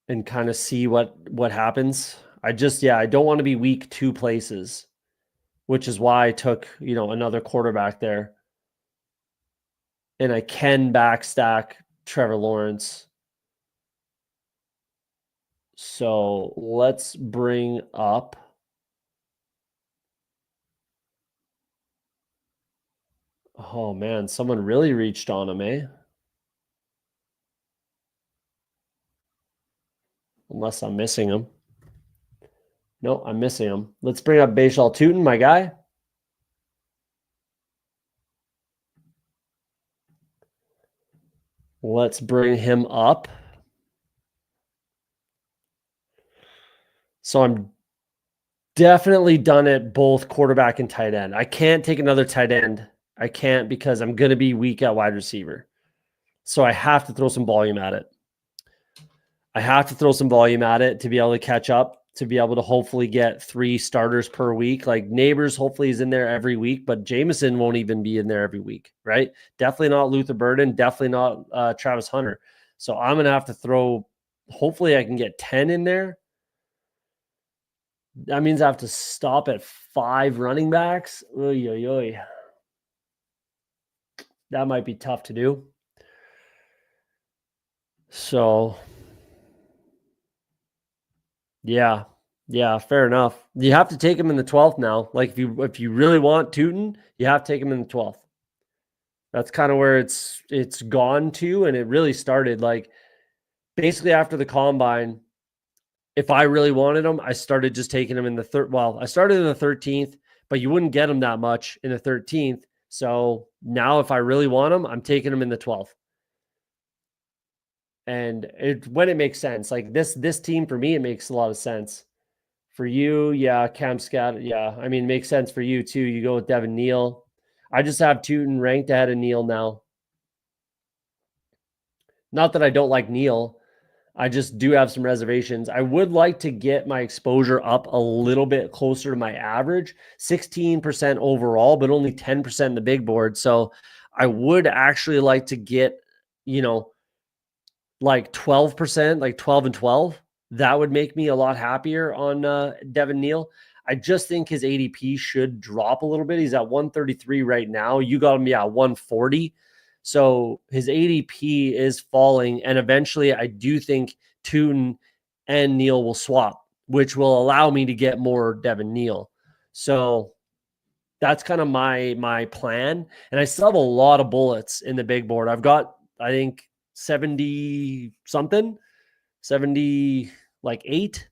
And kind of see what happens. I don't want to be weak 2 places, which is why I took, another quarterback there. And I can backstack Trevor Lawrence. So let's bring up. Oh man, someone really reached on him, eh? Unless I'm missing him. No, I'm missing him. Let's bring up Bashal Tootin, my guy. Let's bring him up. So I'm definitely done at both quarterback and tight end. I can't take another tight end. I can't because I'm going to be weak at wide receiver. So I have to throw some volume at it. To be able to catch up, to be able to hopefully get 3 starters per week. Like Neighbors hopefully is in there every week, but Jameson won't even be in there every week, right? Definitely not Luther Burden, definitely not Travis Hunter. So I'm going to have to throw, hopefully I can get 10 in there. That means I have to stop at 5 running backs. Oy, oy, oy. That might be tough to do. So, yeah, fair enough. You have to take him in the 12th now. Like if you really want Tootin, you have to take him in the 12th. That's kind of where it's gone to, and it really started like basically after the combine. If I really wanted him, I started just taking him in the third. Well, I started in the 13th, but you wouldn't get him that much in the 13th. So now, if I really want him, I'm taking him in the 12th. And when it makes sense, like this team for me, it makes a lot of sense. For you, yeah, Cam Scott, yeah. I mean, it makes sense for you too. You go with Devin Neal. I just have Tootin ranked ahead of Neal now. Not that I don't like Neal. I just do have some reservations. I would like to get my exposure up a little bit closer to my average, 16% overall, but only 10% in the big board. So I would actually like to get, like 12%, like 12 and 12. That would make me a lot happier on Devin Neal. I just think his ADP should drop a little bit. He's at 133 right now. You got him, 140. So his ADP is falling. And eventually, I do think Tootin and Neal will swap, which will allow me to get more Devin Neal. So that's kind of my plan. And I still have a lot of bullets in the big board. I've got, I think, 70 something, 70 like 8,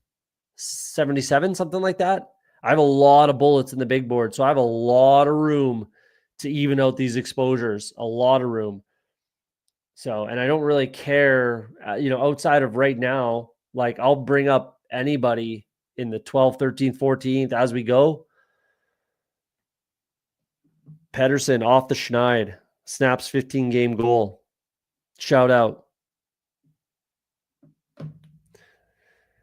77, something like that. I have a lot of bullets in the big board, so I have a lot of room to even out these exposures, a lot of room. So, and I don't really care, outside of right now, like I'll bring up anybody in the 12th, 13th, 14th as we go. Pedersen off the Schneid, snaps 15-game goal. Shout out.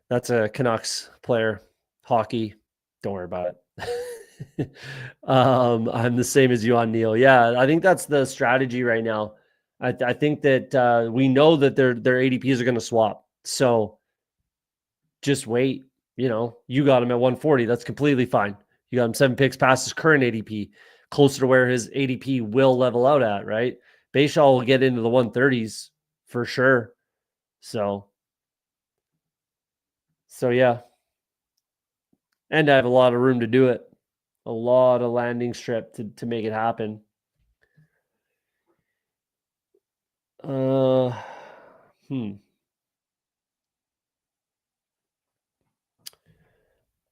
That's a Canucks player, hockey. Don't worry about it. I'm the same as you on Neal. Yeah, I think that's the strategy right now. I think that we know that their ADPs are going to swap. So just wait. You got him at 140. That's completely fine. You got him 7 picks past his current ADP, closer to where his ADP will level out at, right? Bayshaw will get into the 130s for sure. So yeah. And I have a lot of room to do it. A lot of landing strip to make it happen.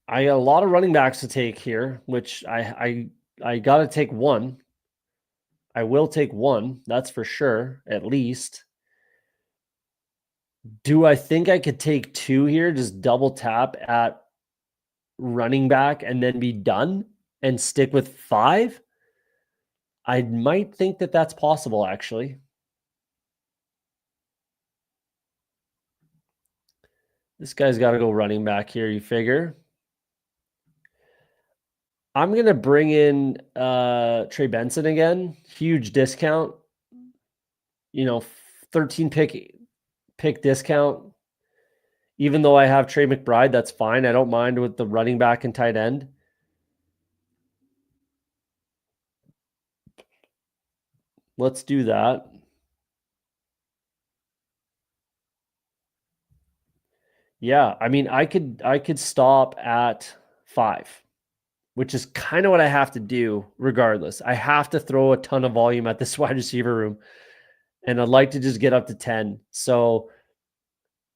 I got a lot of running backs to take here, which I got to take one. I will take one, that's for sure, at least. Do I think I could take two here, just double tap at running back and then be done and stick with 5? I might think that that's possible, actually. This guy's got to go running back here, you figure. I'm going to bring in Trey Benson again. Huge discount. 13 pick discount. Even though I have Trey McBride, that's fine. I don't mind with the running back and tight end. Let's do that. Yeah, I mean, I could stop at 5, which is kind of what I have to do regardless. I have to throw a ton of volume at this wide receiver room, and I'd like to just get up to 10. So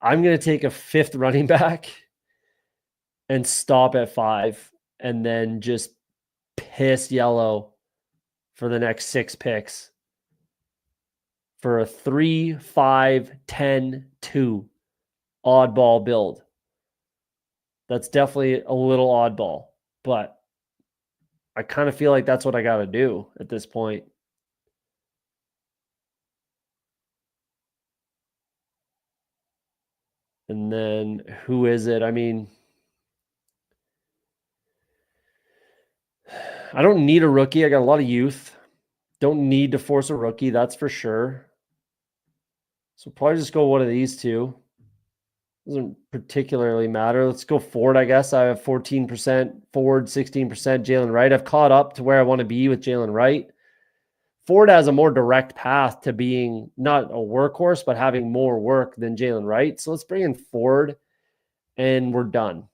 I'm going to take a 5th running back and stop at 5 and then just piss yellow for the next 6 picks for a 3, 5, 10, 2 oddball build. That's definitely a little oddball, but I kind of feel like that's what I got to do at this point. And then who is it? I mean, I don't need a rookie. I got a lot of youth. Don't need to force a rookie, that's for sure. So probably just go one of these two. Doesn't particularly matter. Let's go Ford, I guess. I have 14% Ford, 16% Jalen Wright. I've caught up to where I want to be with Jalen Wright. Ford has a more direct path to being not a workhorse, but having more work than Jalen Wright. So let's bring in Ford, and we're done.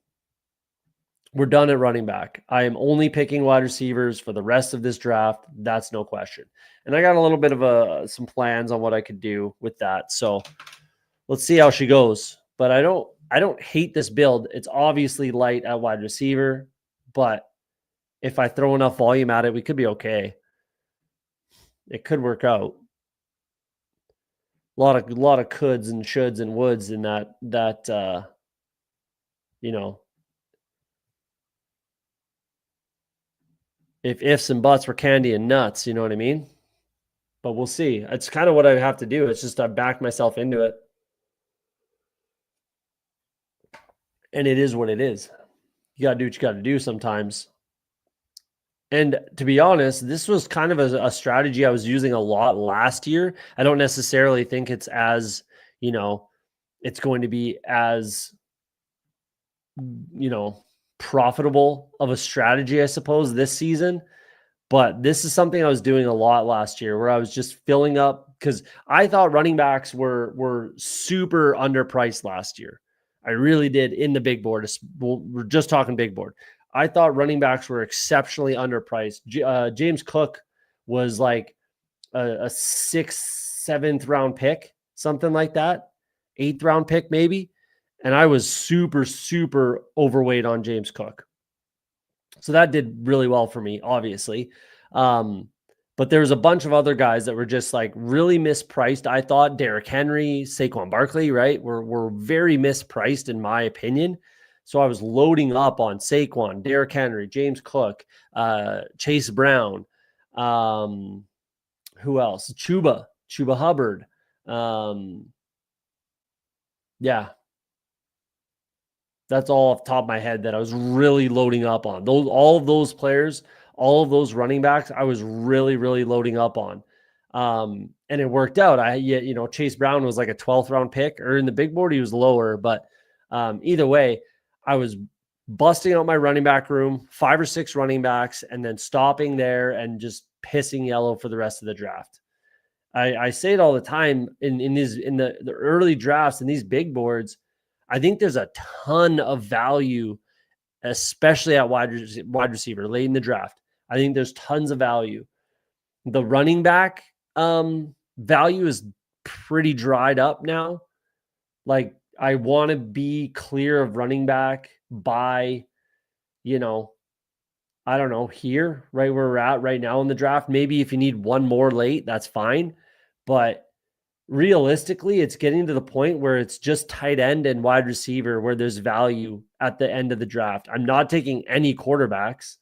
We're done at running back. I am only picking wide receivers for the rest of this draft. That's no question. And I got a little bit of some plans on what I could do with that. So let's see how she goes. But I don't hate this build. It's obviously light at wide receiver, but if I throw enough volume at it, we could be okay. It could work out. A lot of coulds and shoulds and woulds in that if ifs and buts were candy and nuts, you know what I mean? But we'll see. It's kind of what I have to do. It's just I back myself into it. And it is what it is. You got to do what you got to do sometimes. And to be honest, this was kind of a strategy I was using a lot last year. I don't necessarily think it's as, it's going to be as, profitable of a strategy, I suppose, this season. But this is something I was doing a lot last year where I was just filling up because I thought running backs were super underpriced last year. I really did in the big board. We're just talking big board. I thought running backs were exceptionally underpriced. James Cook was like a 6th, 7th round pick, something like that, 8th round pick maybe. And I was super, super overweight on James Cook. So that did really well for me, obviously. But there was a bunch of other guys that were just like really mispriced. I thought Derrick Henry, Saquon Barkley, right, were very mispriced in my opinion. So I was loading up on Saquon, Derrick Henry, James Cook, Chase Brown, who else? Chuba Hubbard. Yeah, that's all off the top of my head that I was really loading up on. All of those players, all of those running backs, I was really, really loading up on. And it worked out. Chase Brown was like a 12th round pick, or in the big board, he was lower. But either way, I was busting out my running back room, 5 or 6 running backs, and then stopping there and just pissing yellow for the rest of the draft. I say it all the time in the early drafts in these big boards. I think there's a ton of value, especially at wide receiver late in the draft. I think there's tons of value. The running back value is pretty dried up now. Like I want to be clear of running back by I don't know, here, right where we're at right now in the draft. Maybe if you need one more late, that's fine. But realistically, it's getting to the point where it's just tight end and wide receiver where there's value at the end of the draft. I'm not taking any quarterbacks.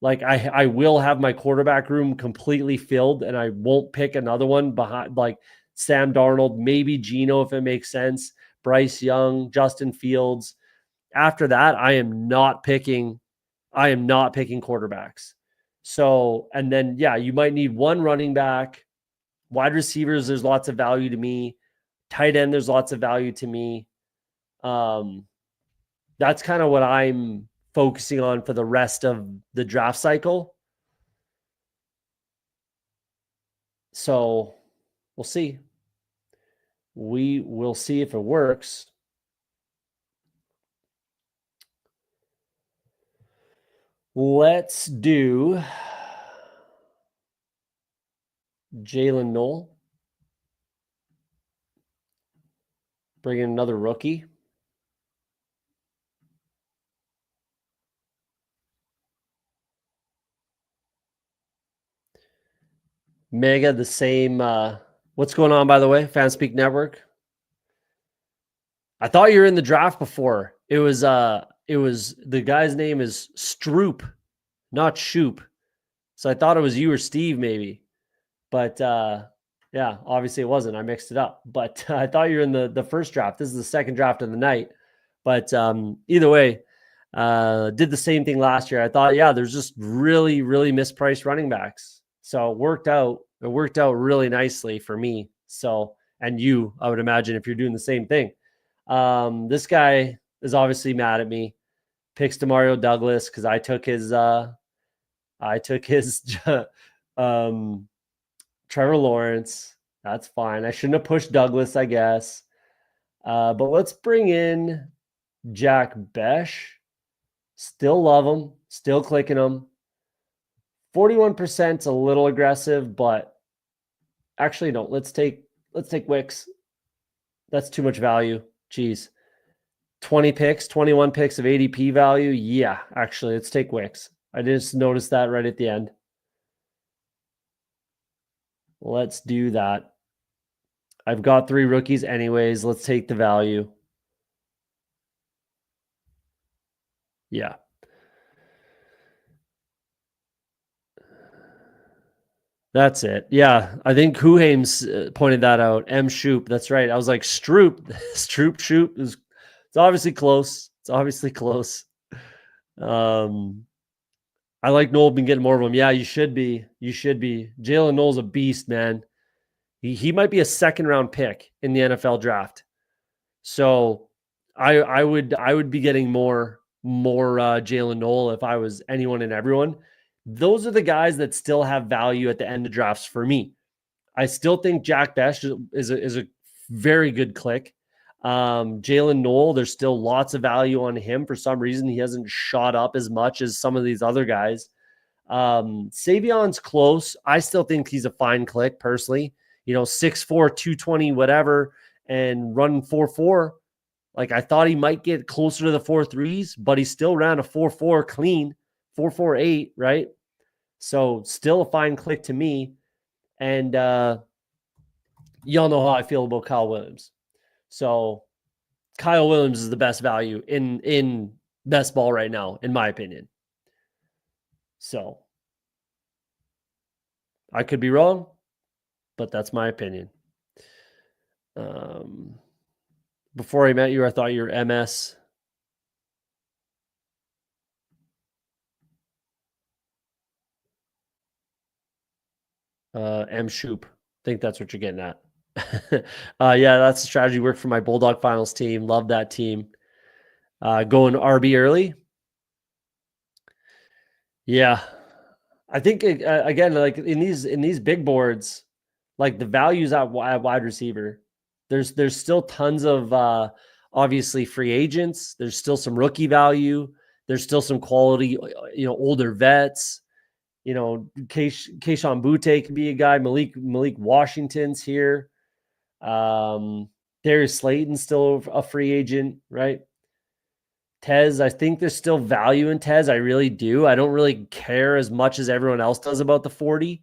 Like I will have my quarterback room completely filled, and I won't pick another one behind like Sam Darnold, maybe Geno if it makes sense, Bryce Young, Justin Fields. After that, I am not picking quarterbacks. So, and then yeah, you might need one running back. Wide receivers, there's lots of value to me. Tight end, there's lots of value to me. That's kind of what I'm focusing on for the rest of the draft cycle. So we'll see. We will see if it works. Let's do Jalen Knoll. Bring in another rookie. Mega, the same. What's going on, by the way? Fanspeak Network. I thought you were in the draft before. It was the guy's name is Stroop, not Shoop. So I thought it was you or Steve, maybe. But yeah, obviously it wasn't. I mixed it up. But I thought you were in the first draft. This is the second draft of the night. But either way, did the same thing last year. I thought, yeah, there's just really, really mispriced running backs. So it worked out really nicely for me. So, and you, I would imagine if you're doing the same thing. This guy is obviously mad at me. Picks Demario Douglas because I took his Trevor Lawrence. That's fine. I shouldn't have pushed Douglas, I guess. But let's bring in Jack Besh. Still love him. Still clicking him. 41% is a little aggressive, but actually, no. Let's take Wicks. That's too much value. Jeez. 21 picks of ADP value. Yeah, actually, let's take Wicks. I just noticed that right at the end. Let's do that. I've got 3 rookies anyways. Let's take the value. Yeah. That's it. Yeah. I think Kuhames pointed that out. M. Shoop. That's right. I was like, Stroop. Stroop, Shoop. It's obviously close. I like Knoll been getting more of them. Yeah, you should be. Jalen Knoll's a beast, man. He might be a second round pick in the NFL draft. So I would be getting more Jalen Knoll if I was anyone and everyone. Those are the guys that still have value at the end of drafts for me. I still think Jack Besh is a very good click. Jalen Knoll, there's still lots of value on him. For some reason, he hasn't shot up as much as some of these other guys. Savion's close. I still think he's a fine click personally. 6'4", 220, whatever, and run 4.4. Like I thought he might get closer to the 4.3s, but he still ran a 4.4 clean, 4.48, right? So still a fine click to me. And y'all know how I feel about Kyle Williams. So Kyle Williams is the best value in best ball right now, in my opinion. So I could be wrong, but that's my opinion. Before I met you, I thought you were MS. M. Shoop. I think that's what you're getting at. Yeah, that's the strategy. Worked for my Bulldog Finals team. Love that team. Going RB early. Yeah, I think again, like in these big boards, like the values at wide receiver. There's still tons of obviously free agents. There's still some rookie value. There's still some quality, older vets. Keyshawn Butte could be a guy. Malik Washington's here. Darius Slayton's still a free agent, right? Tez, I think there's still value in Tez. I really do. I don't really care as much as everyone else does about the 40.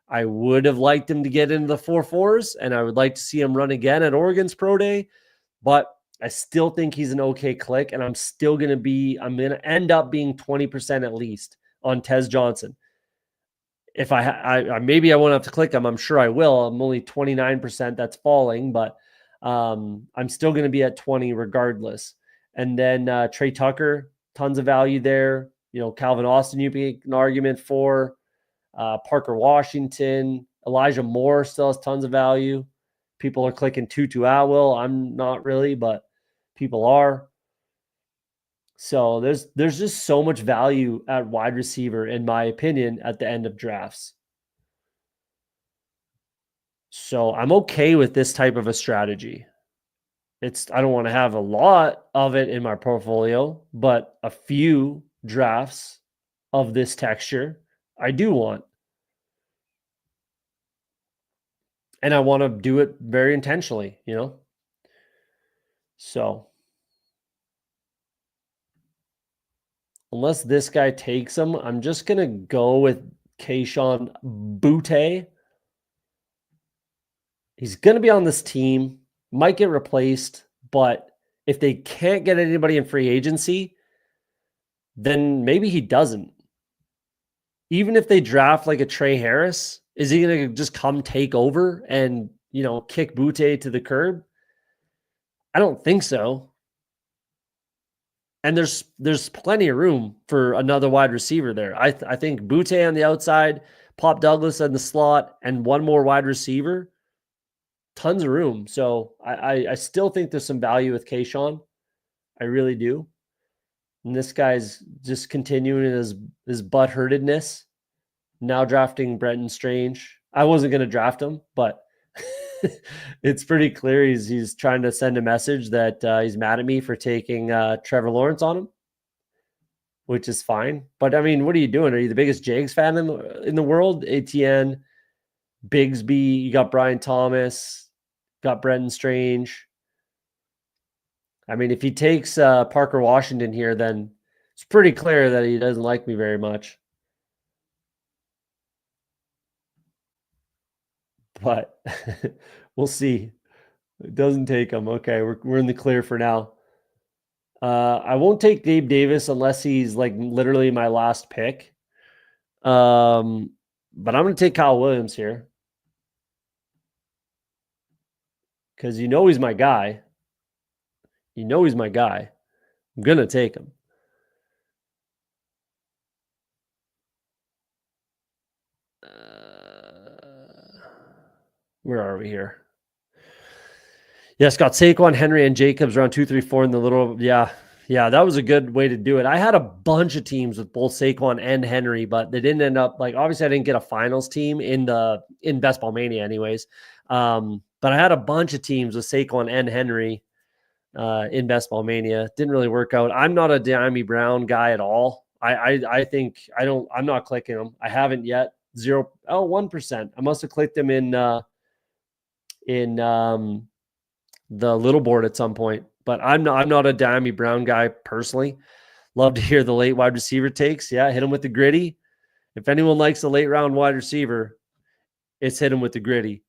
I would have liked him to get into the 4.4s, and I would like to see him run again at Oregon's Pro Day, but I still think he's an okay click, and I'm going to end up being 20% at least on Tez Johnson. If I maybe I won't have to click him, I'm sure I will. I'm only 29%. That's falling, but I'm still going to be at 20 regardless. And then Trey Tucker, tons of value there. Calvin Austin, you make an argument for. Parker Washington, Elijah Moore still has tons of value. People are clicking Tutu Atwell. I'm not really, but people are. So there's just so much value at wide receiver, in my opinion, at the end of drafts. So I'm okay with this type of a strategy. I don't want to have a lot of it in my portfolio, but a few drafts of this texture I do want. And I want to do it very intentionally, So unless this guy takes him, I'm just going to go with Kayshon Boutte. He's going to be on this team, might get replaced, but if they can't get anybody in free agency, then maybe he doesn't. Even if they draft like a Trey Harris, is he going to just come take over and, kick Boutte to the curb? I don't think so. And there's plenty of room for another wide receiver there. I think Boutte on the outside, Pop Douglas in the slot, and one more wide receiver. Tons of room. So I still think there's some value with Kayshon. I really do. And this guy's just continuing his butthurtedness. Now drafting Brenton Strange. I wasn't going to draft him, but it's pretty clear he's trying to send a message that he's mad at me for taking Trevor Lawrence on him, which is fine. But I mean, what are you doing? Are you the biggest Jags fan in the world? ATN, Bigsby, you got Brian Thomas, got Brenton Strange. I mean, if he takes Parker Washington here, then it's pretty clear that he doesn't like me very much. But we'll see. It doesn't take him. Okay, we're in the clear for now. I won't take Gabe Davis unless he's like literally my last pick. But I'm going to take Kyle Williams here. Because he's my guy. He's my guy. I'm going to take him. Where are we here? Yes, got Saquon, Henry, and Jacobs around 2, 3, 4 in the little. Yeah, that was a good way to do it. I had a bunch of teams with both Saquon and Henry, but they didn't end up obviously I didn't get a finals team in Best Ball Mania anyways. But I had a bunch of teams with Saquon and Henry in Best Ball Mania. Didn't really work out. I'm not a Diami Brown guy at all. I think I'm not clicking them. I haven't yet. 1%. I must have clicked them in the little board at some point, but I'm not a Diami Brown guy personally. Love to hear the late wide receiver takes. Yeah, hit him with the gritty. If anyone likes a late round wide receiver, it's hit him with the gritty.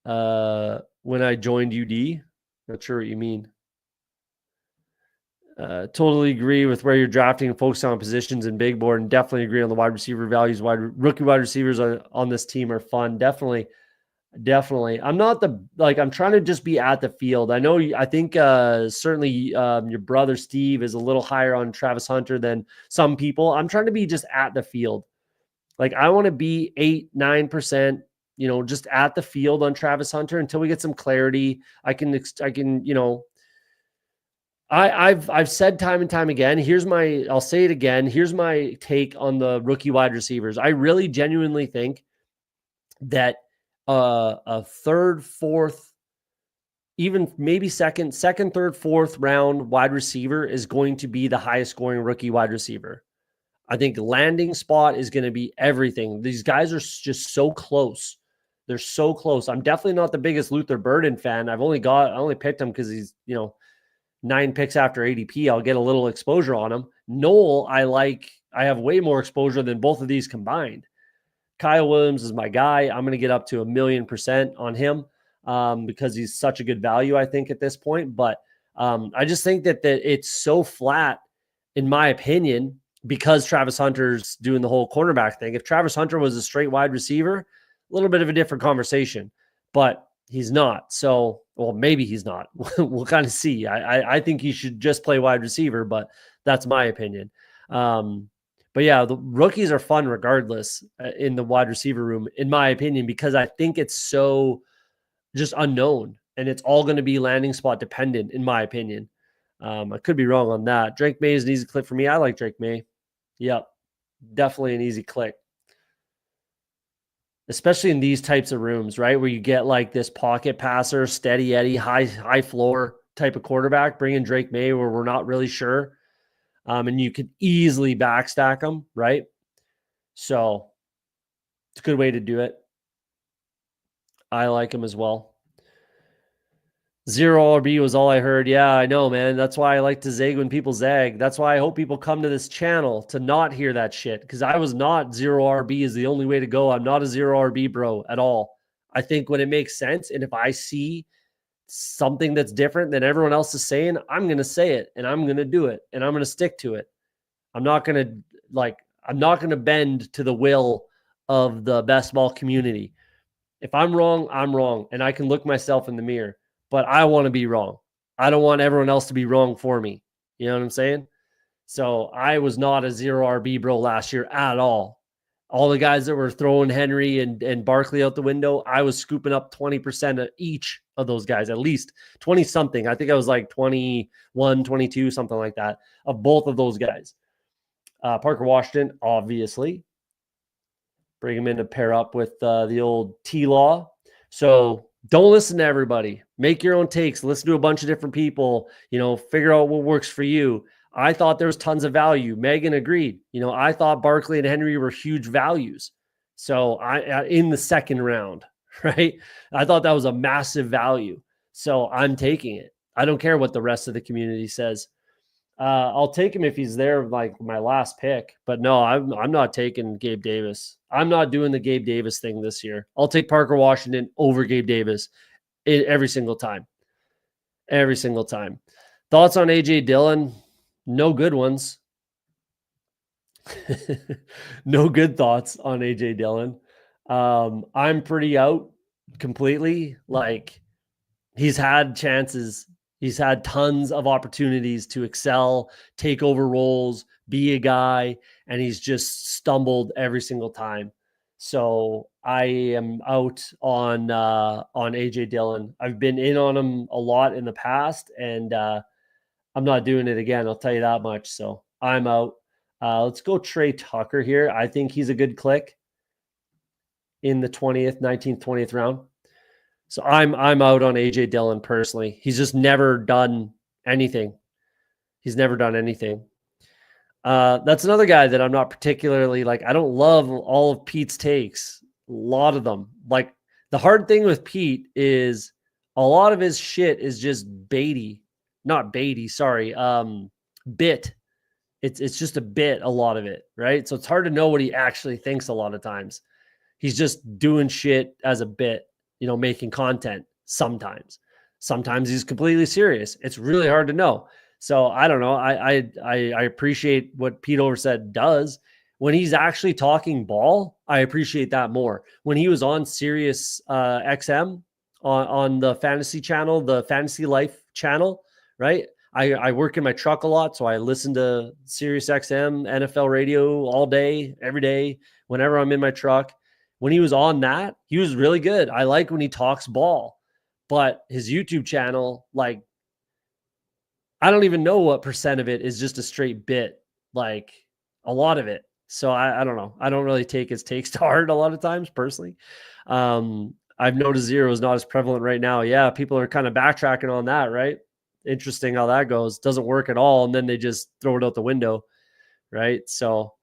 When I joined UD, not sure what you mean. Totally agree with where you're drafting and focusing on positions in big board, and definitely agree on the wide receiver values. Rookie wide receivers on this team are fun. Definitely. I'm not I'm trying to just be at the field. I think certainly your brother Steve is a little higher on Travis Hunter than some people. I'm trying to be just at the field. I want to be 8-9%, just at the field on Travis Hunter until we get some clarity. I've said time and time again, I'll say it again. Here's my take on the rookie wide receivers. I really genuinely think that a third, fourth, even maybe second, third, fourth round wide receiver is going to be the highest scoring rookie wide receiver. I think landing spot is going to be everything. These guys are just so close. They're so close. I'm definitely not the biggest Luther Burden fan. I only picked him because he's, 9 picks after ADP, I'll get a little exposure on him. Noel, I have way more exposure than both of these combined. Kyle Williams is my guy. I'm going to get up to 1,000,000% on him because he's such a good value, I think, at this point. But I just think that it's so flat, in my opinion, because Travis Hunter's doing the whole cornerback thing. If Travis Hunter was a straight wide receiver, a little bit of a different conversation, but he's not. So, well, maybe he's not. We'll kind of see. I think he should just play wide receiver, but that's my opinion. But yeah, the rookies are fun regardless in the wide receiver room, in my opinion, because I think it's so just unknown and it's all going to be landing spot dependent, in my opinion. I could be wrong on that. Drake May is an easy click for me. I like Drake May. Yep, definitely an easy click. Especially in these types of rooms, right? Where you get like this pocket passer, steady Eddie, high floor type of quarterback, bring in Drake May where we're not really sure. And you could easily backstack them, right? So it's a good way to do it. I like him as well. 0 RB was all I heard. Yeah, I know, man. That's why I like to zag when people zag. That's why I hope people come to this channel to not hear that shit. Because I was not 0 RB is the only way to go. I'm not a 0 RB bro at all. I think when it makes sense, and if I see something that's different than everyone else is saying, I'm going to say it, and I'm going to do it, and I'm going to stick to it. I'm not going to bend to the will of the best ball community. If I'm wrong, I'm wrong, and I can look myself in the mirror, but I want to be wrong. I don't want everyone else to be wrong for me. You know what I'm saying? So I was not a 0 RB bro last year at all. All the guys that were throwing Henry and Barkley out the window, I was scooping up 20% of each of those guys, at least 20 something. I think I was like 21, 22, something like that, of both of those guys. Parker Washington, obviously. Bring him in to pair up with the old T-Law. So don't listen to everybody. Make your own takes. Listen to a bunch of different people. Figure out what works for you. I thought there was tons of value. Megan agreed. I thought Barkley and Henry were huge values. So I in the second round, right? I thought that was a massive value. So I'm taking it. I don't care what the rest of the community says. I'll take him if he's there, like my last pick. But no, I'm not taking Gabe Davis. I'm not doing the Gabe Davis thing this year. I'll take Parker Washington over Gabe Davis every single time. Every single time. Thoughts on AJ Dillon? No good ones. No good thoughts on AJ Dillon. I'm pretty out completely. Like, he's had chances. He's had tons of opportunities to excel, take over roles, be a guy, and he's just stumbled every single time. So I am out on AJ Dillon. I've been in on him a lot in the past, and I'm not doing it again. I'll tell you that much. So I'm out. Let's go Trey Tucker here. I think he's a good click in the 20th, 19th, 20th round. So I'm out on AJ Dillon personally. He's just never done anything. He's never done anything. That's another guy that I'm not particularly like. I don't love all of Pete's takes. A lot of them. Like, the hard thing with Pete is a lot of his shit is just baity. Not baity, sorry. Bit. It's just a bit, a lot of it, right? So it's hard to know what he actually thinks a lot of times. He's just doing shit as a bit. Making content sometimes. Sometimes he's completely serious. It's really hard to know. So I don't know. I appreciate what Pete Overset does. When he's actually talking ball, I appreciate that more. When he was on Sirius XM on the fantasy channel, the Fantasy Life channel, right? I work in my truck a lot, so I listen to Sirius XM, NFL radio all day, every day, whenever I'm in my truck. When he was on that, he was really good. I like when he talks ball, but his YouTube channel, like, I don't even know what percent of it is just a straight bit, like a lot of it. So I don't know. I don't really take his takes to heart a lot of times personally. I've noticed 0 is not as prevalent right now. Yeah, people are kind of backtracking on that, right? Interesting how that goes. Doesn't work at all, and then they just throw it out the window, right? So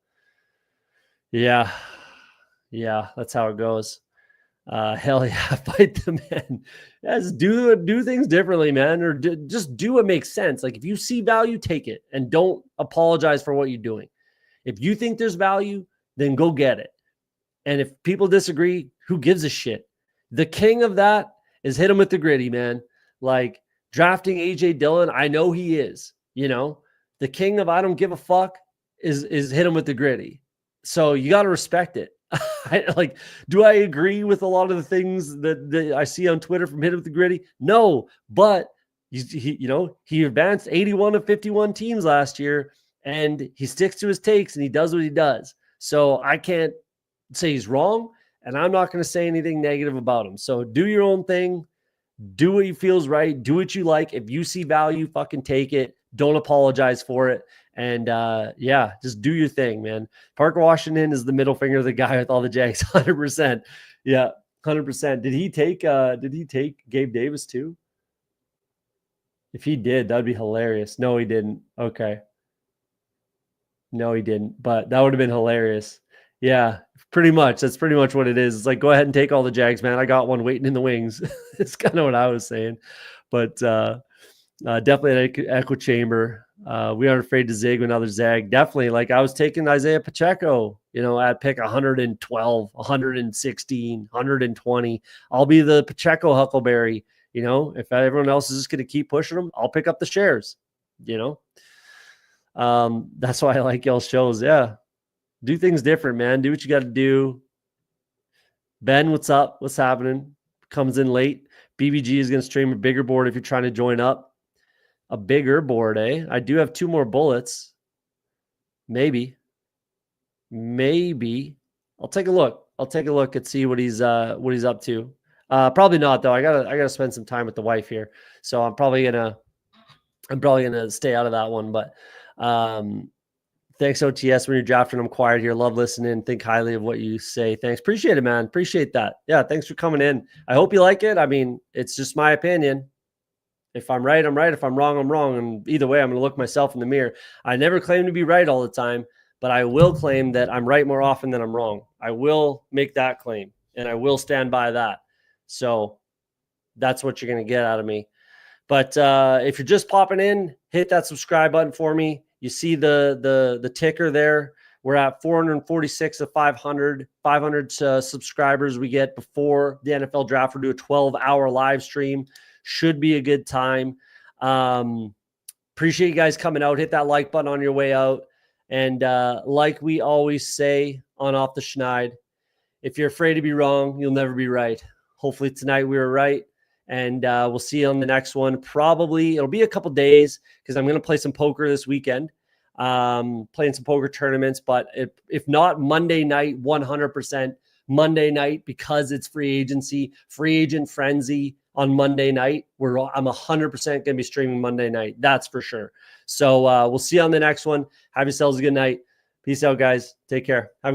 yeah, that's how it goes. Hell yeah, fight the man. Yes, do things differently, man, or just do what makes sense. Like if you see value, take it and don't apologize for what you're doing. If you think there's value, then go get it. And if people disagree, who gives a shit? The king of that is hit him with the gritty, man. Like drafting AJ Dillon, I know he is, the king of I don't give a fuck is hit him with the gritty. So you got to respect it. Do I agree with a lot of the things that I see on Twitter from hit him with the gritty? No, but he advanced 81 of 51 teams last year and he sticks to his takes and he does what he does. So I can't say he's wrong, and I'm not going to say anything negative about him. So do your own thing. Do what you feels right. Do what you like. If you see value, fucking take it. Don't apologize for it. And just do your thing, man. Parker Washington is the middle finger of the guy with all the Jags, 100%. Yeah, 100%. Did he take Gabe Davis too? If he did, that'd be hilarious. No, he didn't. Okay. No, he didn't. But that would have been hilarious. Yeah, pretty much. That's pretty much what it is. It's like, go ahead and take all the Jags, man. I got one waiting in the wings. It's kind of what I was saying. But definitely an echo chamber. We aren't afraid to zig when others zag. Definitely. Like I was taking Isaiah Pacheco, at pick 112, 116, 120. I'll be the Pacheco Huckleberry. If everyone else is just going to keep pushing them, I'll pick up the shares. That's why I like y'all's shows. Yeah. Do things different, man. Do what you got to do. Ben, what's up? What's happening? Comes in late. BBG is going to stream a bigger board if you're trying to join up. A bigger board, eh? I do have 2 more bullets. Maybe. I'll take a look. And see what he's up to. Probably not though. I gotta spend some time with the wife here, so I'm probably gonna stay out of that one. But thanks, OTS. When you're drafting, I'm quiet here. Love listening. Think highly of what you say. Thanks. Appreciate it, man. Appreciate that. Yeah, thanks for coming in. I hope you like it. I mean, it's just my opinion. If I'm right, I'm right. If I'm wrong, I'm wrong. And either way, I'm going to look myself in the mirror. I never claim to be right all the time, but I will claim that I'm right more often than I'm wrong. I will make that claim, and I will stand by that. So that's what you're going to get out of me. But if you're just popping in, hit that subscribe button for me. You see the ticker there. We're at 446 of 500 subscribers we get before the NFL draft. We'll do a 12-hour live stream. Should be a good time. Appreciate you guys coming out. Hit that like button on your way out. And like we always say on Off the Schneid, if you're afraid to be wrong, you'll never be right. Hopefully tonight we were right. And we'll see you on the next one. Probably it'll be a couple days because I'm going to play some poker this weekend, playing some poker tournaments. But if not Monday night, 100% Monday night, because it's free agent frenzy on Monday night. I'm 100% going to be streaming Monday night. That's for sure. So we'll see you on the next one. Have yourselves a good night. Peace out, guys. Take care. Have